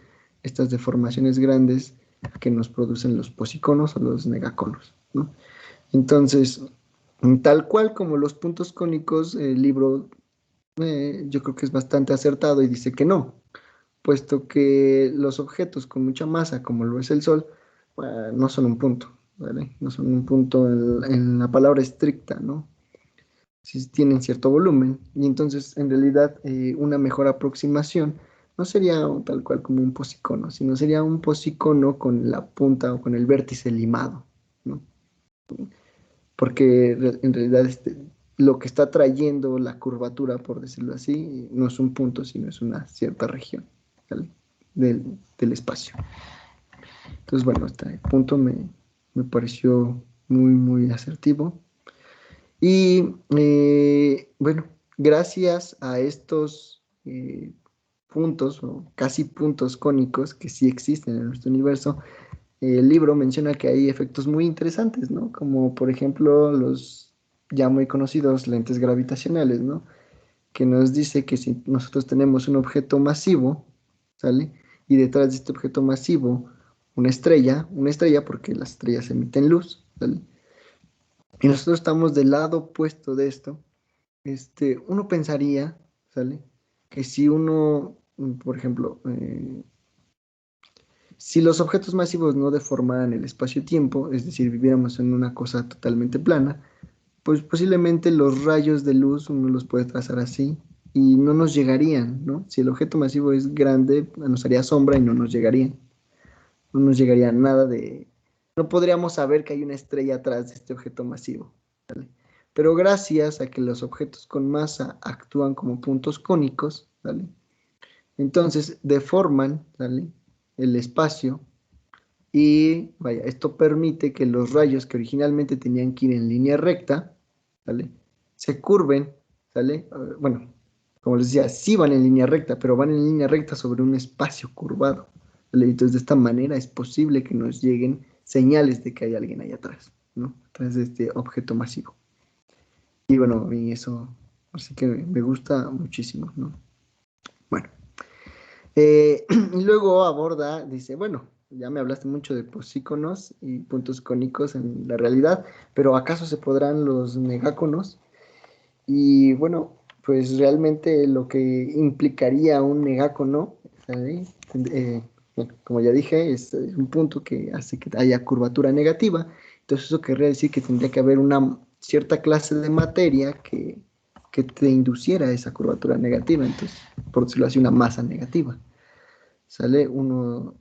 estas deformaciones grandes que nos producen los posiconos o los negaconos, ¿no? Entonces, tal cual como los puntos cónicos, el libro yo creo que es bastante acertado y dice que no, puesto que los objetos con mucha masa, como lo es el Sol, no son un punto, ¿vale? No son un punto en la palabra estricta, ¿no? Si tienen cierto volumen. Y entonces, en realidad, una mejor aproximación no sería tal cual como un posicono, sino sería un posicono con la punta o con el vértice limado, ¿no? Porque en realidad lo que está trayendo la curvatura, por decirlo así, no es un punto, sino es una cierta región, ¿vale? del espacio. Entonces, bueno, este punto me pareció muy, muy asertivo. Y bueno, gracias a estos puntos o casi puntos cónicos que sí existen en nuestro universo, el libro menciona que hay efectos muy interesantes, ¿no? Como por ejemplo los ya muy conocidos lentes gravitacionales, ¿no? Que nos dice que si nosotros tenemos un objeto masivo, ¿sale? Y detrás de este objeto masivo una estrella porque las estrellas emiten luz, ¿sale? Y nosotros estamos del lado opuesto de esto, uno pensaría, ¿sale? Que si uno, por ejemplo, si los objetos masivos no deformaran el espacio-tiempo, es decir, viviéramos en una cosa totalmente plana, pues posiblemente los rayos de luz uno los puede trazar así y no nos llegarían, ¿no? Si el objeto masivo es grande, nos haría sombra y no nos llegarían. No nos llegaría nada de... No podríamos saber que hay una estrella atrás de este objeto masivo, ¿vale? Pero gracias a que los objetos con masa actúan como puntos cónicos, ¿vale? Entonces deforman, ¿vale? El espacio y vaya, esto permite que los rayos que originalmente tenían que ir en línea recta, ¿vale? Se curven, ¿sale? Bueno, como les decía, sí van en línea recta, pero van en línea recta sobre un espacio curvado, ¿vale? Entonces, de esta manera es posible que nos lleguen señales de que hay alguien ahí atrás, ¿no? Atrás de este objeto masivo. Y bueno, a mí eso, así que me gusta muchísimo, ¿no? Bueno, y luego aborda, dice, bueno, ya me hablaste mucho de posíconos y puntos cónicos en la realidad, pero ¿acaso se podrán los megáconos? Y bueno, pues realmente lo que implicaría un megácono, ¿sabe? Bueno, como ya dije, es un punto que hace que haya curvatura negativa, entonces eso querría decir que tendría que haber una cierta clase de materia que te induciera esa curvatura negativa, entonces, por decirlo así, una masa negativa. Sale uno,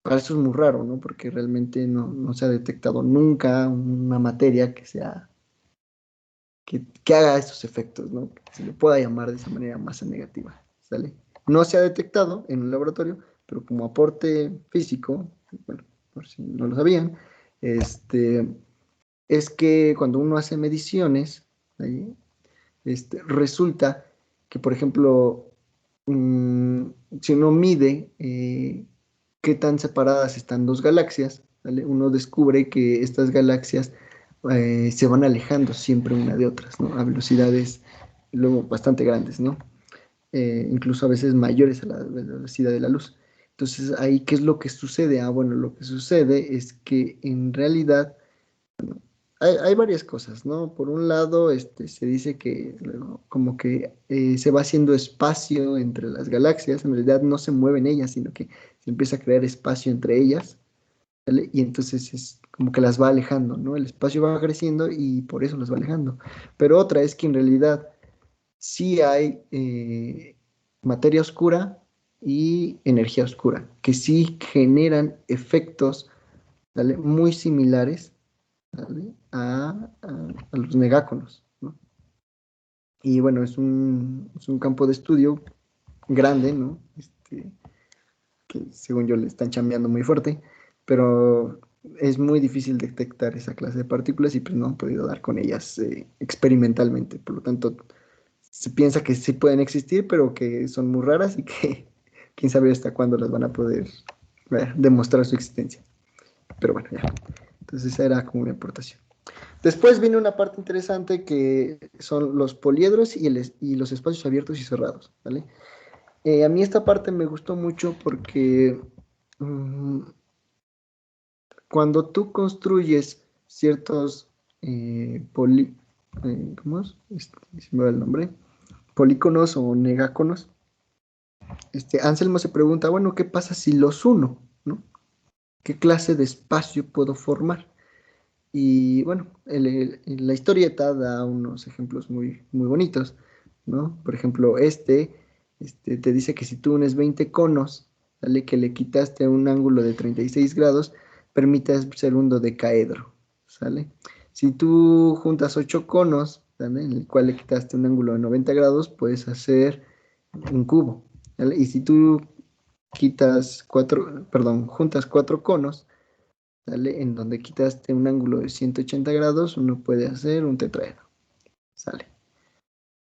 para eso es muy raro, ¿no? Porque realmente no se ha detectado nunca una materia que haga estos efectos, ¿no? Que se le pueda llamar de esa manera masa negativa, ¿sale? No se ha detectado en un laboratorio, pero como aporte físico, bueno, por si no lo sabían, es que cuando uno hace mediciones, ¿sí? Resulta que, por ejemplo, mmm, si uno mide qué tan separadas están dos galaxias, ¿vale? Uno descubre que estas galaxias se van alejando siempre una de otras, ¿no? A velocidades luego bastante grandes, ¿no? Incluso a veces mayores a la velocidad de la luz. Entonces, ahí, ¿qué es lo que sucede? Ah, bueno, lo que sucede es que en realidad hay varias cosas, ¿no? Por un lado, se dice que luego, como que se va haciendo espacio entre las galaxias, en realidad no se mueven ellas, sino que se empieza a crear espacio entre ellas, ¿vale? Y entonces es como que las va alejando, ¿no? El espacio va creciendo y por eso las va alejando. Pero otra es que en realidad sí hay materia oscura y energía oscura, que sí generan efectos, ¿vale? Muy similares, ¿vale? A los negáconos, ¿no? Y bueno, es un campo de estudio grande, ¿no? Que según yo le están chambeando muy fuerte, pero es muy difícil detectar esa clase de partículas y pues no han podido dar con ellas experimentalmente. Por lo tanto, se piensa que sí pueden existir, pero que son muy raras y que quién sabe hasta cuándo las van a poder demostrar su existencia. Pero bueno, ya. Entonces esa era como mi aportación. Después viene una parte interesante que son los poliedros y los espacios abiertos y cerrados, ¿vale? A mí esta parte me gustó mucho porque mm, cuando tú construyes ciertos ¿cómo es? Se me va el nombre, polígonos o negáconos, Anselmo se pregunta, bueno, ¿qué pasa si los uno, ¿no? ¿Qué clase de espacio puedo formar? Y bueno, la historieta da unos ejemplos muy, muy bonitos, ¿no? Por ejemplo, te dice que si tú unes 20 conos, ¿vale? Que le quitaste un ángulo de 36 grados, permite ser un dodecaedro, ¿sale? Si tú juntas 8 conos, ¿vale? En el cual le quitaste un ángulo de 90 grados, puedes hacer un cubo, ¿vale? Y si tú juntas 4 conos, ¿sale? En donde quitaste un ángulo de 180 grados, uno puede hacer un tetraedro, ¿sale?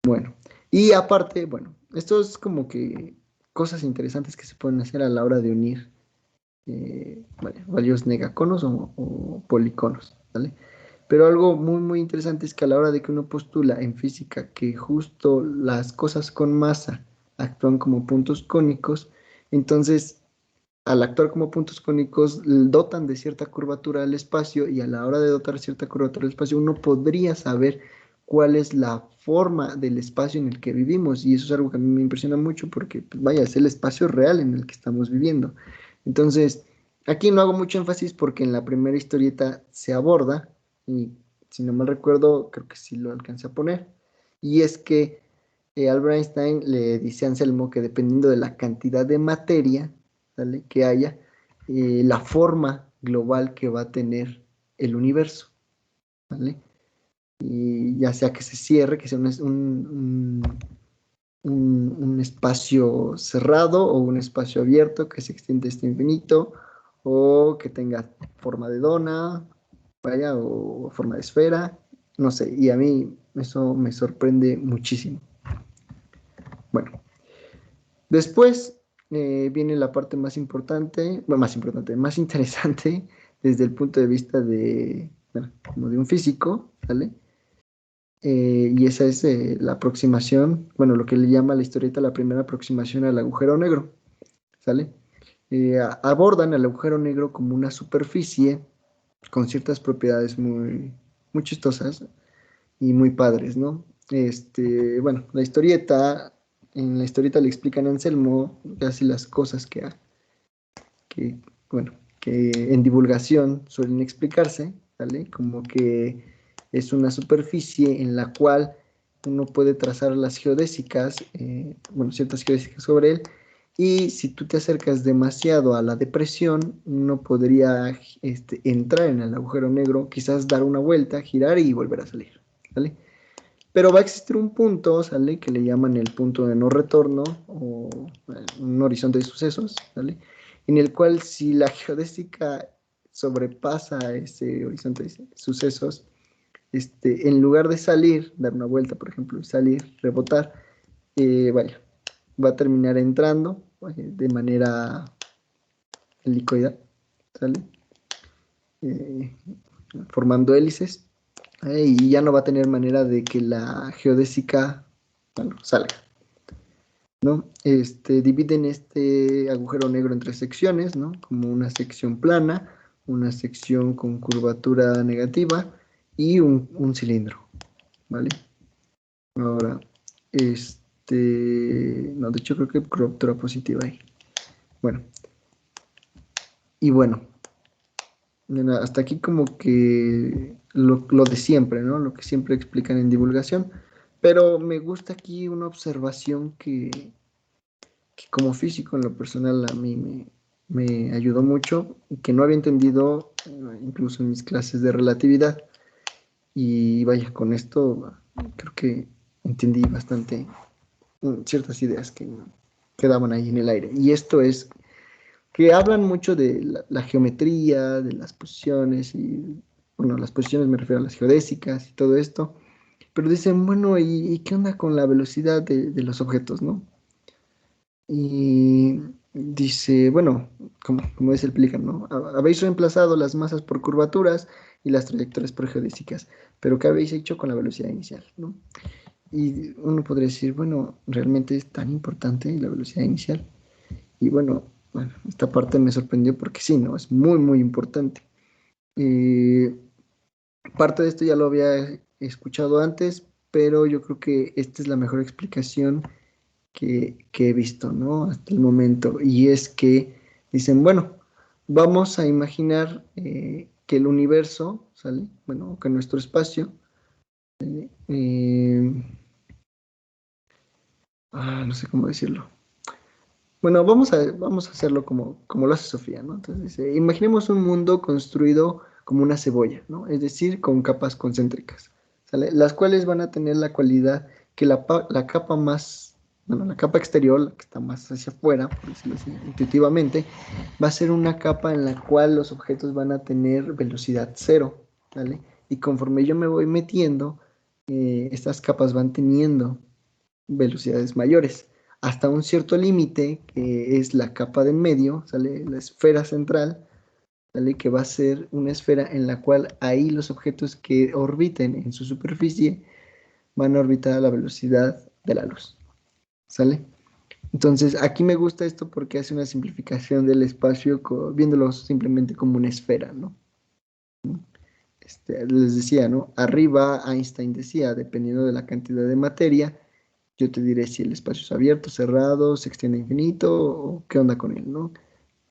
Bueno, y aparte, bueno, esto es como que cosas interesantes que se pueden hacer a la hora de unir varios negaconos o policonos, ¿vale? Pero algo muy, muy interesante es que a la hora de que uno postula en física que justo las cosas con masa actúan como puntos cónicos, entonces al actuar como puntos cónicos, dotan de cierta curvatura al espacio y a la hora de dotar cierta curvatura al espacio, uno podría saber cuál es la forma del espacio en el que vivimos. Y eso es algo que a mí me impresiona mucho porque, pues, vaya, es el espacio real en el que estamos viviendo. Entonces, aquí no hago mucho énfasis porque en la primera historieta se aborda, y si no mal recuerdo, creo que sí lo alcancé a poner, y es que Albert Einstein le dice a Anselmo que dependiendo de la cantidad de materia, ¿vale? Que haya, la forma global que va a tener el universo, ¿vale? Y ya sea que se cierre, que sea un espacio cerrado o un espacio abierto que se extiende hasta infinito, o que tenga forma de dona, vaya, o forma de esfera, no sé, y a mí eso me sorprende muchísimo. Bueno, después viene la parte más importante, bueno, más interesante desde el punto de vista de, bueno, como de un físico, ¿vale? Y esa es la aproximación, bueno, lo que le llama la historieta la primera aproximación al agujero negro, ¿sale? Abordan al agujero negro como una superficie con ciertas propiedades muy, muy chistosas y muy padres, ¿no? Bueno, en la historieta le explican a Anselmo casi las cosas que, bueno, que en divulgación suelen explicarse, ¿vale? Como que es una superficie en la cual uno puede trazar las geodésicas, bueno, ciertas geodésicas sobre él, y si tú te acercas demasiado a la depresión, uno podría entrar en el agujero negro, quizás dar una vuelta, girar y volver a salir, ¿vale? Pero va a existir un punto, ¿sale? Que le llaman el punto de no retorno o un horizonte de sucesos, ¿sale? En el cual si la geodésica sobrepasa ese horizonte de sucesos, en lugar de salir, dar una vuelta, por ejemplo, y salir, rebotar, vaya, va a terminar entrando de manera helicoidal, ¿sale? Eh, Formando hélices, y ya no va a tener manera de que la geodésica bueno, salga, ¿no? Dividen este agujero negro en tres secciones, ¿no? Como una sección plana, una sección con curvatura negativa y un cilindro, ¿vale? Ahora, no, de hecho creo que curvatura positiva ahí. Bueno, y bueno, mira, hasta aquí como que lo de siempre, ¿no? Lo que siempre explican en divulgación, pero me gusta aquí una observación que como físico en lo personal a mí me ayudó mucho y que no había entendido incluso en mis clases de relatividad. Y vaya, con esto creo que entendí bastante ciertas ideas que quedaban ahí en el aire. Y esto es que hablan mucho de la geometría, de las posiciones y, bueno, las posiciones me refiero a las geodésicas y todo esto, pero dicen, bueno, ¿y qué onda con la velocidad de los objetos, no? Y dice, bueno, como se explican, ¿no? Habéis reemplazado las masas por curvaturas y las trayectorias por geodésicas, pero ¿qué habéis hecho con la velocidad inicial, no? Y uno podría decir, bueno, ¿realmente es tan importante la velocidad inicial? Y bueno, esta parte me sorprendió porque sí, ¿no? Es muy, muy importante. Eh, Parte de esto ya lo había escuchado antes, pero yo creo que esta es la mejor explicación que he visto, ¿no? Hasta el momento. Y es que dicen, bueno, vamos a imaginar que el universo, ¿sale? Bueno, que nuestro espacio, eh, no sé cómo decirlo. Bueno, vamos a hacerlo como lo hace Sofía, ¿no? Entonces dice, imaginemos un mundo construido como una cebolla, ¿no? Es decir, con capas concéntricas, ¿sale? Las cuales van a tener la cualidad que la capa más, bueno, la capa exterior, la que está más hacia afuera, por decirlo así, intuitivamente, va a ser una capa en la cual los objetos van a tener velocidad cero, ¿vale? Y conforme yo me voy metiendo, estas capas van teniendo velocidades mayores, hasta un cierto límite, que es la capa de en medio, sale la esfera central, sale que va a ser una esfera en la cual ahí los objetos que orbiten en su superficie van a orbitar a la velocidad de la luz, ¿sale? Entonces, aquí me gusta esto porque hace una simplificación del espacio viéndolo simplemente como una esfera, ¿no? Les decía, ¿no? Arriba Einstein decía, dependiendo de la cantidad de materia, yo te diré si el espacio es abierto, cerrado, se extiende a infinito o qué onda con él, ¿no?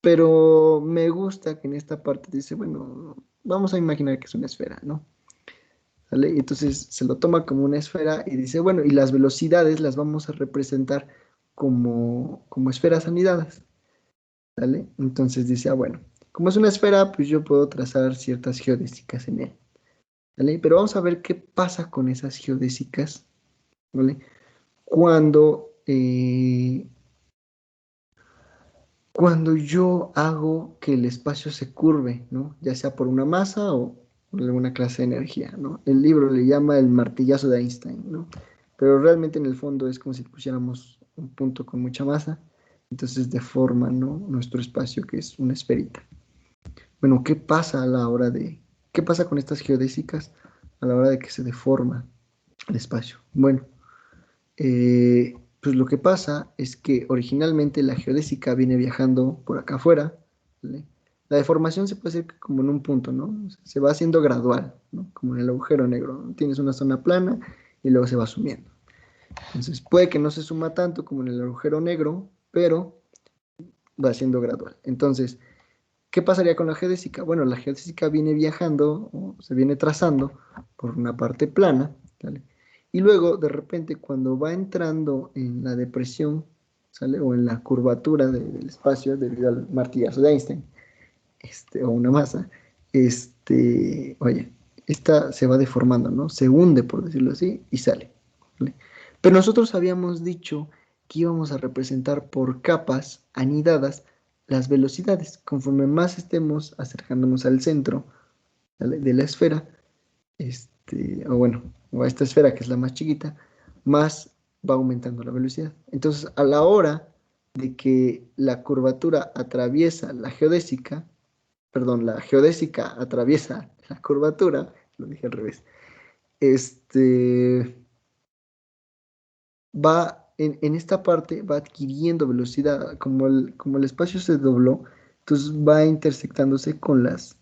Pero me gusta que en esta parte dice, bueno, vamos a imaginar que es una esfera, ¿no? ¿Vale? Y entonces se lo toma como una esfera y dice, bueno, y las velocidades las vamos a representar como esferas anidadas, ¿vale? Entonces dice, bueno, como es una esfera, pues yo puedo trazar ciertas geodésicas en él, ¿vale? Pero vamos a ver qué pasa con esas geodésicas, ¿vale? Cuando cuando yo hago que el espacio se curve, ¿no? Ya sea por una masa o por alguna clase de energía, ¿no? El libro le llama el martillazo de Einstein, ¿no? Pero realmente en el fondo es como si pusiéramos un punto con mucha masa, entonces deforma, ¿no? Nuestro espacio, que es una esferita. Bueno, ¿qué pasa a la hora qué pasa con estas geodésicas a la hora de que se deforma el espacio? Bueno, pues lo que pasa es que originalmente la geodésica viene viajando por acá afuera, ¿vale? La deformación se puede hacer como en un punto, ¿no? O sea, se va haciendo gradual, ¿no? Como en el agujero negro, ¿no? Tienes una zona plana y luego se va sumiendo. Entonces puede que no se suma tanto como en el agujero negro, pero va siendo gradual. Entonces, ¿qué pasaría con la geodésica? Bueno, la geodésica viene viajando o se viene trazando por una parte plana, ¿vale? Y luego, de repente, cuando va entrando en la depresión, ¿sale? O en la curvatura del espacio debido al martillazo de Einstein, o una masa, oye, esta se va deformando, ¿no? Se hunde, por decirlo así, y sale, ¿vale? Pero nosotros habíamos dicho que íbamos a representar por capas anidadas las velocidades. Conforme más estemos acercándonos al centro, ¿vale? De la esfera, o bueno, o a esta esfera que es la más chiquita, más va aumentando la velocidad. Entonces, a la hora de que la curvatura atraviesa la geodésica, perdón, la geodésica atraviesa la curvatura, lo dije al revés, este, en esta parte va adquiriendo velocidad, como el espacio se dobló, entonces va intersectándose con las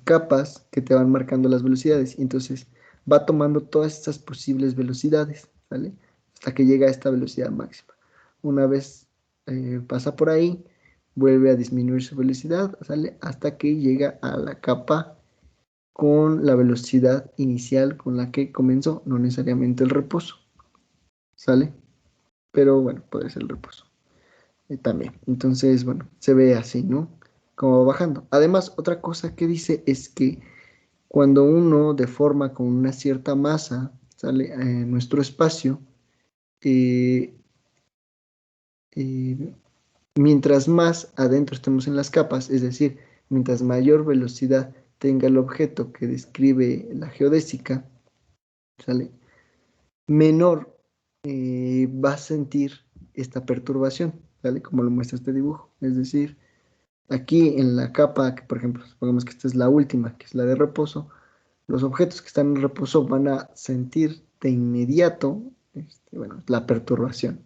capas que te van marcando las velocidades. Y entonces va tomando todas estas posibles velocidades, ¿sale? Hasta que llega a esta velocidad máxima. Una vez pasa por ahí, vuelve a disminuir su velocidad, ¿sale? Hasta que llega a la capa con la velocidad inicial con la que comenzó, no necesariamente el reposo, ¿sale? Pero bueno, puede ser el reposo también. Entonces, bueno, se ve así, ¿no? Como va bajando. Además, otra cosa que dice es que cuando uno deforma con una cierta masa, ¿sale? Nuestro espacio, eh, eh, mientras más adentro estemos en las capas, es decir, mientras mayor velocidad tenga el objeto que describe la geodésica, ¿sale? Menor va a sentir esta perturbación, ¿vale? Como lo muestra este dibujo. Es decir, aquí en la capa, que por ejemplo, supongamos que esta es la última, que es la de reposo, los objetos que están en reposo van a sentir de inmediato, bueno, la perturbación,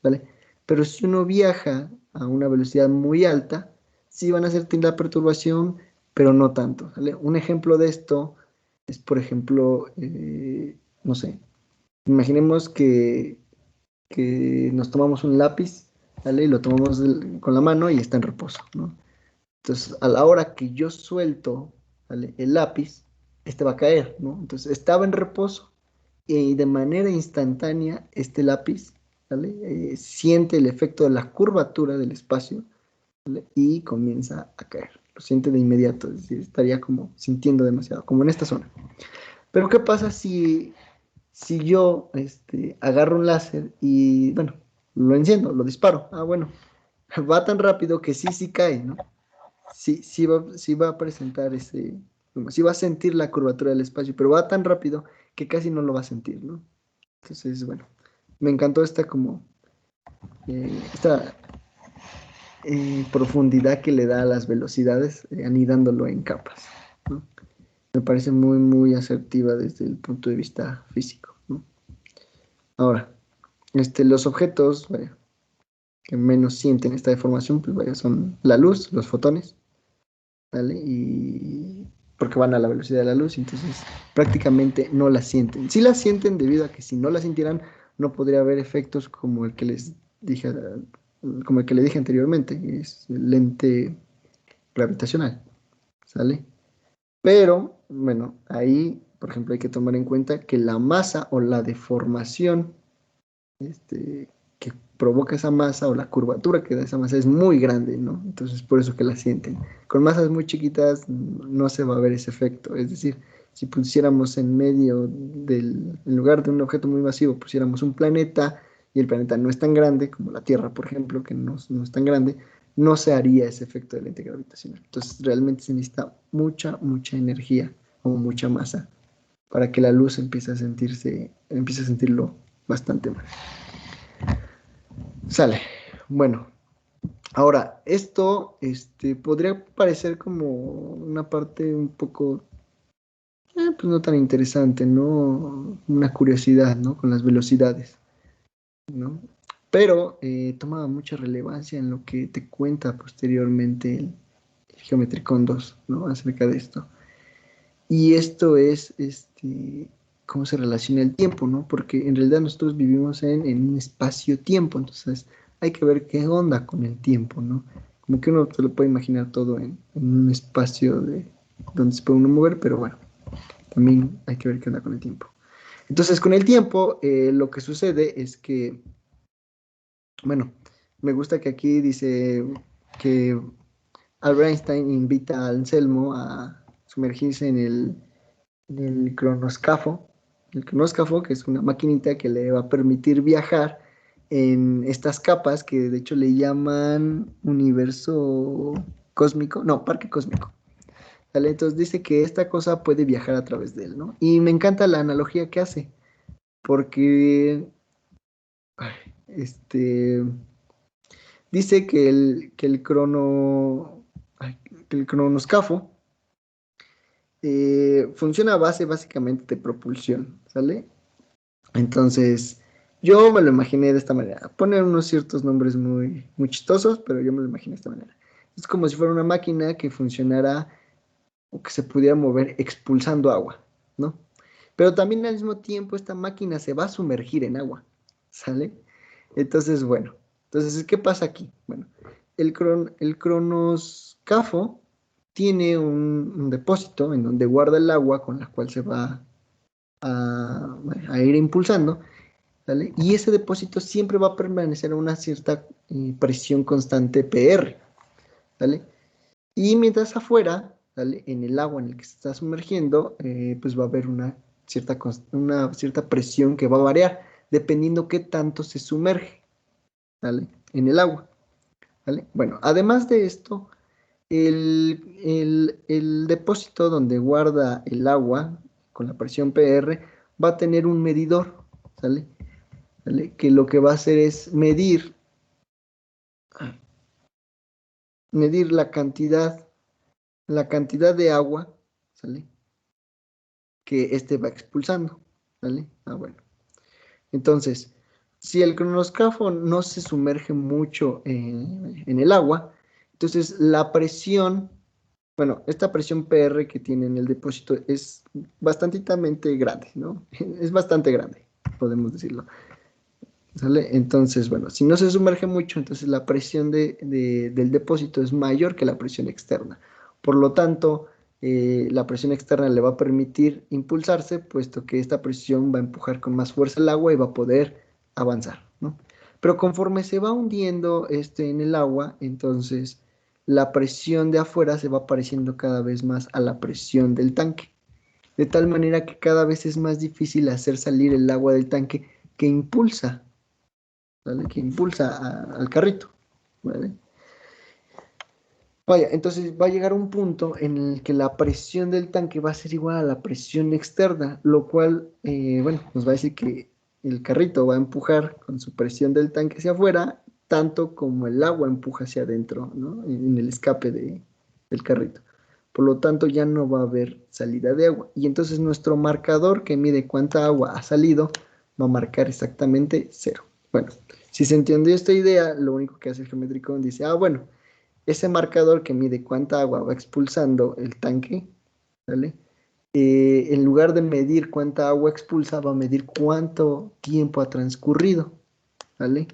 ¿vale? Pero si uno viaja a una velocidad muy alta, sí van a sentir la perturbación, pero no tanto, ¿vale? Un ejemplo de esto es, por ejemplo, no sé, imaginemos que nos tomamos un lápiz, ¿vale? Y lo tomamos con la mano y está en reposo, ¿no? Entonces, a la hora que yo suelto, ¿vale? El lápiz, este va a caer, ¿no? Entonces, estaba en reposo y de manera instantánea este lápiz, ¿vale? Siente el efecto de la curvatura del espacio, ¿vale? Y comienza a caer. Lo siente de inmediato, es decir, estaría como sintiendo demasiado, como en esta zona. Pero ¿qué pasa si yo agarro un láser y, bueno, lo enciendo, lo disparo? Ah, bueno, va tan rápido que sí cae, ¿no? Sí va a presentar sí va a sentir la curvatura del espacio, pero va tan rápido que casi no lo va a sentir, ¿no? Entonces, bueno, me encantó esta profundidad que le da a las velocidades, anidándolo en capas, ¿no? Me parece muy, muy asertiva desde el punto de vista físico, ¿no? Ahora, los objetos, vaya, que menos sienten esta deformación, pues vaya, son la luz, los fotones, ¿vale? Y porque van a la velocidad de la luz, entonces prácticamente no la sienten. Sí la sienten debido a que si no la sintieran, no podría haber efectos como el que les dije, como el que le dije anteriormente, que es el lente gravitacional, ¿sale? Pero, bueno, ahí, por ejemplo, hay que tomar en cuenta que la masa o la deformación que provoca esa masa o la curvatura que da esa masa es muy grande, ¿no? Entonces, por eso que la sienten. Con masas muy chiquitas no se va a ver ese efecto. Es decir, si pusiéramos en medio en lugar de un objeto muy masivo, pusiéramos un planeta y el planeta no es tan grande, como la Tierra, por ejemplo, que no es tan grande, no se haría ese efecto de lente gravitacional. Entonces, realmente se necesita mucha, mucha energía o mucha masa para que la luz empiece a sentirlo bastante más. Sale. Bueno, ahora, esto podría parecer como una parte un poco, pues no tan interesante, ¿no? Una curiosidad, ¿no? Con las velocidades, ¿no? Pero toma mucha relevancia en lo que te cuenta posteriormente el Geometricón 2, ¿no? Acerca de esto. Y esto es, cómo se relaciona el tiempo, ¿no? Porque en realidad nosotros vivimos en un espacio-tiempo, entonces hay que ver qué onda con el tiempo, ¿no? Como que uno se lo puede imaginar todo en un espacio donde se puede uno mover, pero bueno, también hay que ver qué onda con el tiempo. Entonces, con el tiempo, lo que sucede es que, bueno, me gusta que aquí dice que Albert Einstein invita a Anselmo a sumergirse en el cronoscafo. El cronoscafo, que es una maquinita que le va a permitir viajar en estas capas que de hecho le llaman universo cósmico, no, parque cósmico. ¿Vale? Entonces dice que esta cosa puede viajar a través de él, ¿no? Y me encanta la analogía que hace, porque ay, dice que el cronoscafo funciona a base básicamente de propulsión, ¿sale? Entonces, yo me lo imaginé de esta manera. Poner unos ciertos nombres muy, muy chistosos, pero yo me lo imaginé de esta manera. Es como si fuera una máquina que funcionara o que se pudiera mover expulsando agua, ¿no? Pero también al mismo tiempo esta máquina se va a sumergir en agua, ¿sale? Entonces, bueno, entonces, ¿qué pasa aquí? Bueno, el cronoscafo tiene un depósito en donde guarda el agua con la cual se va a ir impulsando, ¿vale? Y ese depósito siempre va a permanecer a una cierta presión constante PR, ¿vale? Y mientras afuera, ¿vale? En el agua en el que se está sumergiendo, pues va a haber una cierta presión que va a variar dependiendo qué tanto se sumerge, ¿vale? En el agua, ¿vale? Bueno, además de esto, el depósito donde guarda el agua con la presión PR va a tener un medidor, ¿sale? ¿Vale? Que lo que va a hacer es medir la cantidad de agua, ¿sale? Que este va expulsando, ¿vale? Ah, bueno. Entonces, si el cronoscafo no se sumerge mucho en el agua, entonces la presión, bueno, esta presión PR que tiene en el depósito es bastante grande, ¿no? Es bastante grande, podemos decirlo. ¿Sale? Entonces, bueno, si no se sumerge mucho, entonces la presión del depósito es mayor que la presión externa. Por lo tanto, la presión externa le va a permitir impulsarse, puesto que esta presión va a empujar con más fuerza el agua y va a poder avanzar, ¿no? Pero conforme se va hundiendo en el agua, entonces la presión de afuera se va pareciendo cada vez más a la presión del tanque, de tal manera que cada vez es más difícil hacer salir el agua del tanque que impulsa, ¿vale? Que impulsa al carrito, ¿vale? Vaya, entonces va a llegar un punto en el que la presión del tanque va a ser igual a la presión externa, lo cual, bueno, nos va a decir que el carrito va a empujar con su presión del tanque hacia afuera, tanto como el agua empuja hacia adentro, ¿no? En el escape del carrito. Por lo tanto, ya no va a haber salida de agua. Y entonces nuestro marcador que mide cuánta agua ha salido va a marcar exactamente cero. Bueno, si se entendió esta idea, lo único que hace el geométrico dice, ah, bueno, ese marcador que mide cuánta agua va expulsando el tanque, ¿vale? En lugar de medir cuánta agua expulsa, va a medir cuánto tiempo ha transcurrido, ¿vale?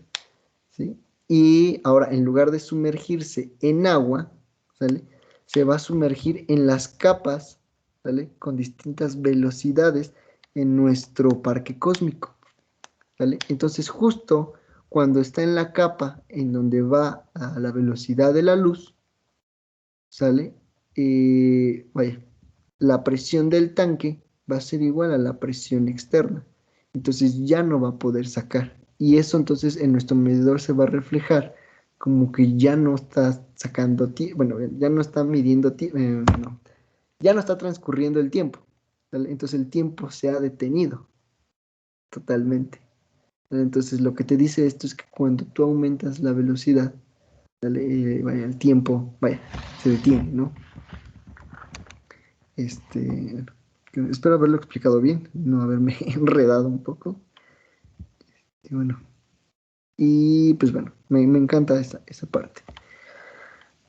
¿Sí? Y ahora, en lugar de sumergirse en agua, ¿vale? Se va a sumergir en las capas, ¿vale? Con distintas velocidades en nuestro parque cósmico, ¿vale? Entonces, justo cuando está en la capa en donde va a la velocidad de la luz, ¿sale? Vaya, la presión del tanque va a ser igual a la presión externa. Entonces ya no va a poder sacar. Y eso entonces en nuestro medidor se va a reflejar como que ya no está sacando tiempo, bueno, ya no está midiendo tiempo, no, ya no está transcurriendo el tiempo, ¿vale? Entonces el tiempo se ha detenido totalmente. Entonces lo que te dice esto es que cuando tú aumentas la velocidad, ¿vale? Vaya, el tiempo, vaya, se detiene, ¿no? Este, espero haberlo explicado bien, no haberme enredado un poco. Y bueno, y pues bueno, me encanta esa parte.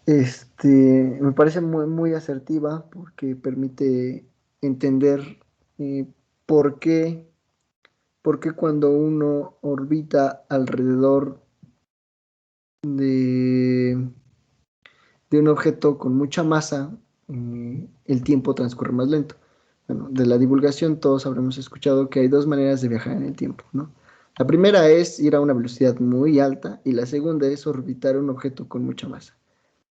Me parece muy, muy asertiva porque permite entender eh, por qué, por qué cuando uno orbita alrededor de, de un objeto con mucha masa, el tiempo transcurre más lento. Bueno, de la divulgación todos habremos escuchado que hay dos maneras de viajar en el tiempo, ¿no? La primera es ir a una velocidad muy alta y la segunda es orbitar un objeto con mucha masa,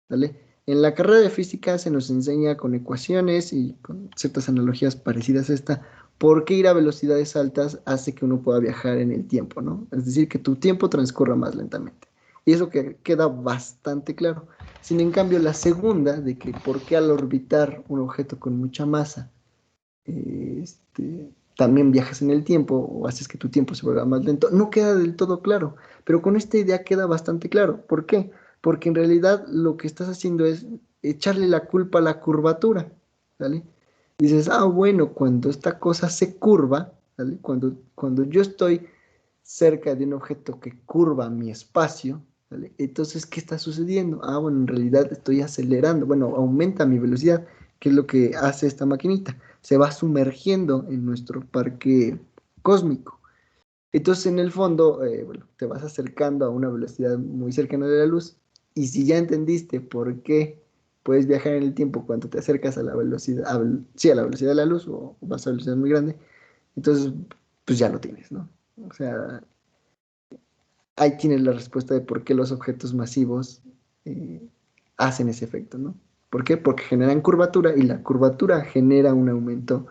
¿vale? En la carrera de física se nos enseña con ecuaciones y con ciertas analogías parecidas a esta, por qué ir a velocidades altas hace que uno pueda viajar en el tiempo, ¿no? Es decir, que tu tiempo transcurra más lentamente. Y eso que queda bastante claro. Sin en cambio, la segunda, de que por qué al orbitar un objeto con mucha masa, también viajas en el tiempo o haces que tu tiempo se vuelva más lento, no queda del todo claro. Pero con esta idea queda bastante claro. ¿Por qué? Porque en realidad lo que estás haciendo es echarle la culpa a la curvatura, ¿vale? Dices, ah, bueno, cuando esta cosa se curva, ¿vale? Cuando yo estoy cerca de un objeto que curva mi espacio, ¿vale? Entonces, ¿qué está sucediendo? Ah, bueno, en realidad estoy acelerando, bueno, aumenta mi velocidad, que es lo que hace esta maquinita. Se va sumergiendo en nuestro parque cósmico. Entonces, en el fondo, bueno, te vas acercando a una velocidad muy cercana de la luz. Y si ya entendiste por qué puedes viajar en el tiempo cuando te acercas a la velocidad, sí, a la velocidad de la luz o vas a velocidad muy grande, entonces, pues ya lo tienes, ¿no? O sea, ahí tienes la respuesta de por qué los objetos masivos eh, hacen ese efecto, ¿no? ¿Por qué? Porque generan curvatura y la curvatura genera un aumento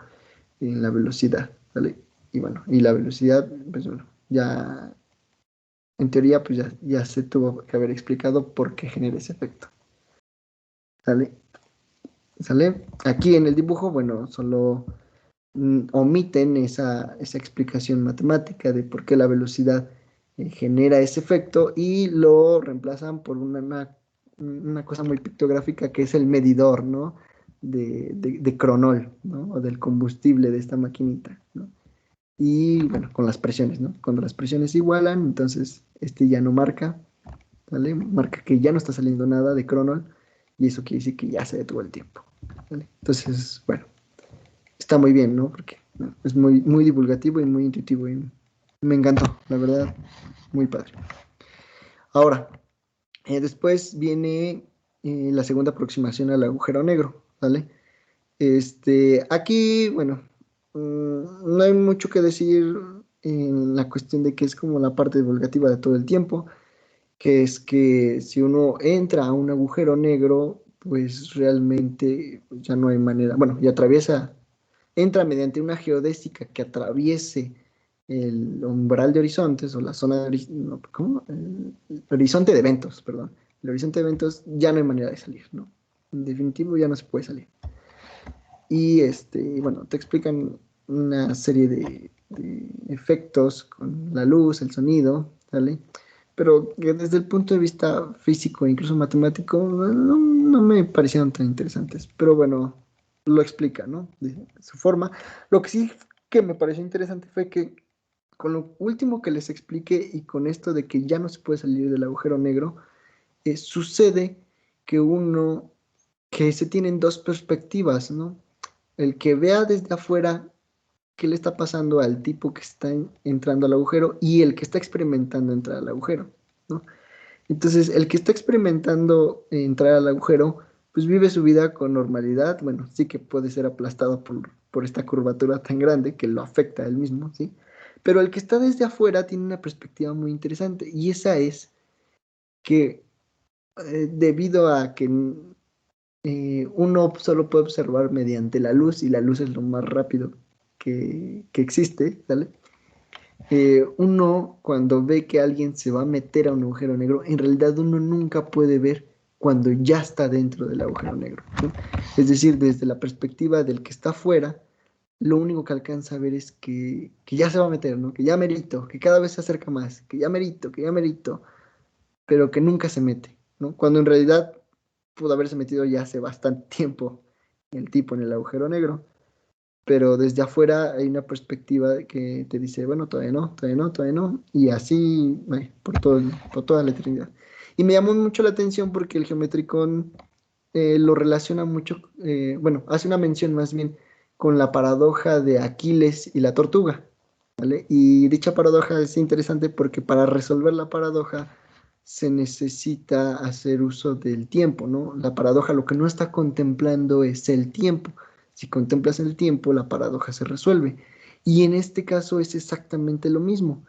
en la velocidad, ¿vale? Y bueno, y la velocidad, pues bueno, ya en teoría, pues ya se tuvo que haber explicado por qué genera ese efecto. ¿Sale? ¿Sale? Aquí en el dibujo, bueno, solo omiten esa explicación matemática de por qué la velocidad genera ese efecto y lo reemplazan por una cosa muy pictográfica que es el medidor, ¿no? De cronol, ¿no? O del combustible de esta maquinita, ¿no? Y bueno, con las presiones, ¿no? Cuando las presiones se igualan, entonces este ya no marca, ¿vale? Marca que ya no está saliendo nada de cronol y eso quiere decir que ya se detuvo el tiempo, ¿vale? Entonces, bueno, está muy bien, ¿no? Porque ¿no? Es muy, muy divulgativo y muy intuitivo y me encantó, la verdad, muy padre. Ahora, después viene la segunda aproximación al agujero negro, ¿vale? Aquí, bueno, no hay mucho que decir en la cuestión de que es como la parte divulgativa de todo el tiempo, que es que si uno entra a un agujero negro, pues realmente pues, ya no hay manera, bueno, y atraviesa, entra mediante una geodésica que atraviese el umbral de horizontes o la zona de no, ¿cómo? El horizonte de eventos, perdón. El horizonte de eventos ya no hay manera de salir, ¿no? En definitivo ya no se puede salir. Y bueno, te explican una serie de efectos con la luz, el sonido, ¿vale? Pero que desde el punto de vista físico e incluso matemático no me parecieron tan interesantes. Pero bueno, lo explica, ¿no? De su forma. Lo que sí que me pareció interesante fue que con lo último que les expliqué y con esto de que ya no se puede salir del agujero negro, sucede que que se tienen dos perspectivas, ¿no? El que vea desde afuera qué le está pasando al tipo que está entrando al agujero y el que está experimentando entrar al agujero, ¿no? Entonces, el que está experimentando entrar al agujero, pues vive su vida con normalidad. Bueno, sí que puede ser aplastado por esta curvatura tan grande que lo afecta a él mismo, ¿sí? Pero el que está desde afuera tiene una perspectiva muy interesante y esa es que debido a que uno solo puede observar mediante la luz y la luz es lo más rápido que existe, ¿vale? Uno cuando ve que alguien se va a meter a un agujero negro, en realidad uno nunca puede ver cuando ya está dentro del agujero negro, ¿no? Es decir, desde la perspectiva del que está afuera, lo único que alcanza a ver es que ya se va a meter, ¿no? Que ya merito, que cada vez se acerca más, que ya merito, pero que nunca se mete, ¿no? Cuando en realidad pudo haberse metido ya hace bastante tiempo el tipo en el agujero negro, pero desde afuera hay una perspectiva que te dice, bueno, todavía no, todavía no, todavía no, y así por toda la eternidad. Y me llamó mucho la atención porque el Geometricon lo relaciona mucho, bueno, hace una mención más bien con la paradoja de Aquiles y la tortuga, ¿vale? Y dicha paradoja es interesante porque para resolver la paradoja se necesita hacer uso del tiempo, ¿no? La paradoja lo que no está contemplando es el tiempo. Si contemplas el tiempo, la paradoja se resuelve. Y en este caso es exactamente lo mismo.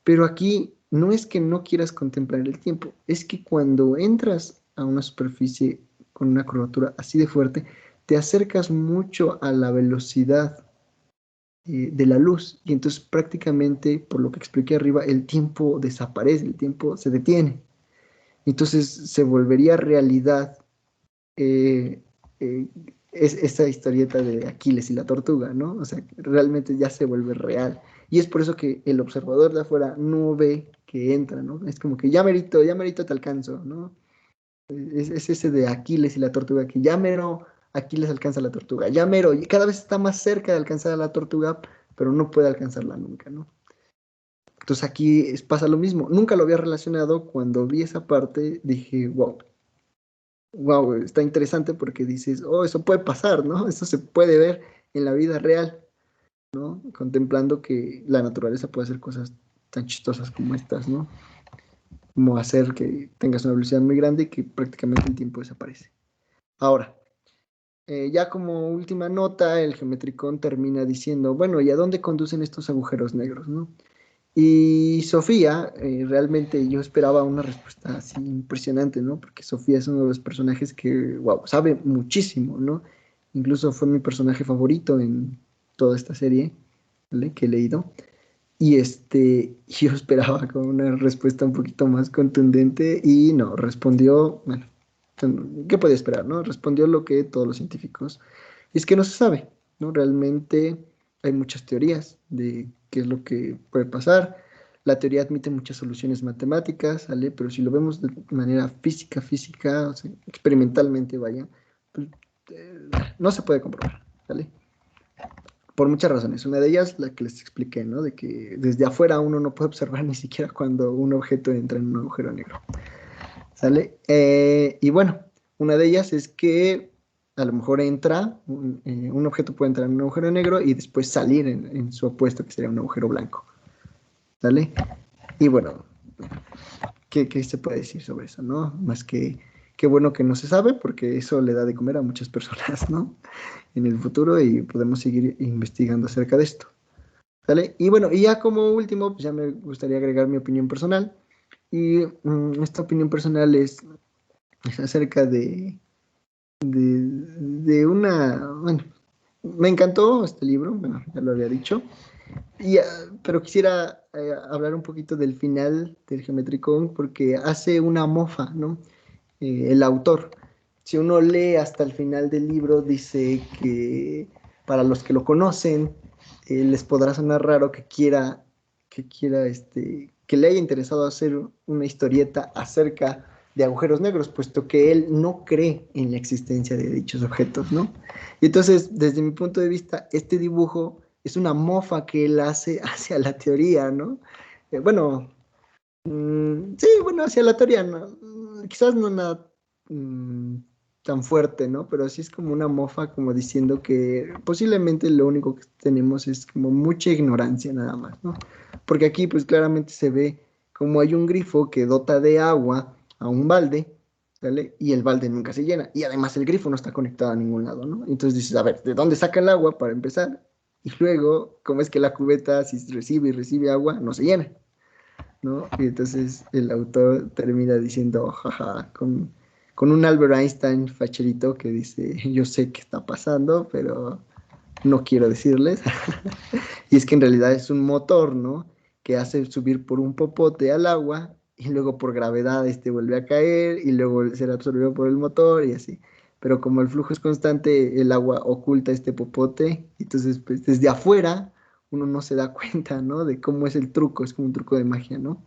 Pero aquí no es que no quieras contemplar el tiempo, es que cuando entras a una superficie con una curvatura así de fuerte, te acercas mucho a la velocidad de la luz y entonces prácticamente, por lo que expliqué arriba, el tiempo desaparece, el tiempo se detiene. Entonces se volvería realidad eh, eh, esa historieta de Aquiles y la tortuga, ¿no? O sea, realmente ya se vuelve real. Y es por eso que el observador de afuera no ve que entra, ¿no? Es como que ya merito te alcanzo, ¿no? Es ese de Aquiles y la tortuga, que ya mero, aquí les alcanza la tortuga, ya mero, y cada vez está más cerca de alcanzar a la tortuga, pero no puede alcanzarla nunca, ¿no? Entonces aquí pasa lo mismo. Nunca lo había relacionado. Cuando vi esa parte, dije, wow, wow, está interesante porque dices, oh, eso puede pasar, ¿no? Eso se puede ver en la vida real, ¿no? Contemplando que la naturaleza puede hacer cosas tan chistosas como estas, ¿no? Como hacer que tengas una velocidad muy grande y que prácticamente el tiempo desaparece. Ahora, ya como última nota, el Geometricón termina diciendo, bueno, ¿y a dónde conducen estos agujeros negros, no? Y Sofía, realmente yo esperaba una respuesta así impresionante, ¿no? Porque Sofía es uno de los personajes que, wow, sabe muchísimo, ¿no? Incluso fue mi personaje favorito en toda esta serie, ¿vale? Que he leído. Y yo esperaba con una respuesta un poquito más contundente y no, respondió, bueno, ¿qué podía esperar, no? Respondió lo que todos los científicos. Y es que no se sabe, ¿no? Realmente hay muchas teorías de qué es lo que puede pasar. La teoría admite muchas soluciones matemáticas, ¿sale? Pero si lo vemos de manera física, o sea, experimentalmente, vaya, pues, eh, no se puede comprobar, ¿sale? Por muchas razones. Una de ellas, la que les expliqué, ¿no? De que desde afuera uno no puede observar ni siquiera cuando un objeto entra en un agujero negro. ¿Sale? Y bueno, una de ellas es que a lo mejor un objeto puede entrar en un agujero negro y después salir en su opuesto, que sería un agujero blanco. ¿Sale? Y bueno, ¿qué se puede decir sobre eso, no? Más que qué bueno que no se sabe, porque eso le da de comer a muchas personas, ¿no? En el futuro y podemos seguir investigando acerca de esto. ¿Sale? Y bueno, y ya como último, pues ya me gustaría agregar mi opinión personal. Y esta opinión personal es acerca de una, bueno, me encantó este libro, bueno, ya lo había dicho, pero quisiera hablar un poquito del final del Geometricón porque hace una mofa, ¿no? El autor. Si uno lee hasta el final del libro, dice que para los que lo conocen, les podrá sonar raro que le haya interesado hacer una historieta acerca de agujeros negros, puesto que él no cree en la existencia de dichos objetos, ¿no? Y entonces, desde mi punto de vista, este dibujo es una mofa que él hace hacia la teoría, ¿no? Bueno, sí, bueno, hacia la teoría, ¿no? Quizás no nada mm, tan fuerte, ¿no? Pero sí es como una mofa, como diciendo que posiblemente lo único que tenemos es como mucha ignorancia nada más, ¿no? Porque aquí pues claramente se ve como hay un grifo que dota de agua a un balde, ¿vale? Y el balde nunca se llena. Y además el grifo no está conectado a ningún lado, ¿no? Entonces dices, a ver, ¿de dónde saca el agua para empezar? Y luego, ¿cómo es que la cubeta, si recibe y recibe agua, no se llena? ¿No? Y entonces el autor termina diciendo, jaja, con un Albert Einstein facherito que dice, yo sé qué está pasando, pero no quiero decirles. Y es que en realidad es un motor, ¿no? Que hace subir por un popote al agua y luego por gravedad este vuelve a caer y luego será absorbido por el motor y así. Pero como el flujo es constante, el agua oculta este popote, entonces pues desde afuera uno no se da cuenta, ¿no? De cómo es el truco, es como un truco de magia, ¿no?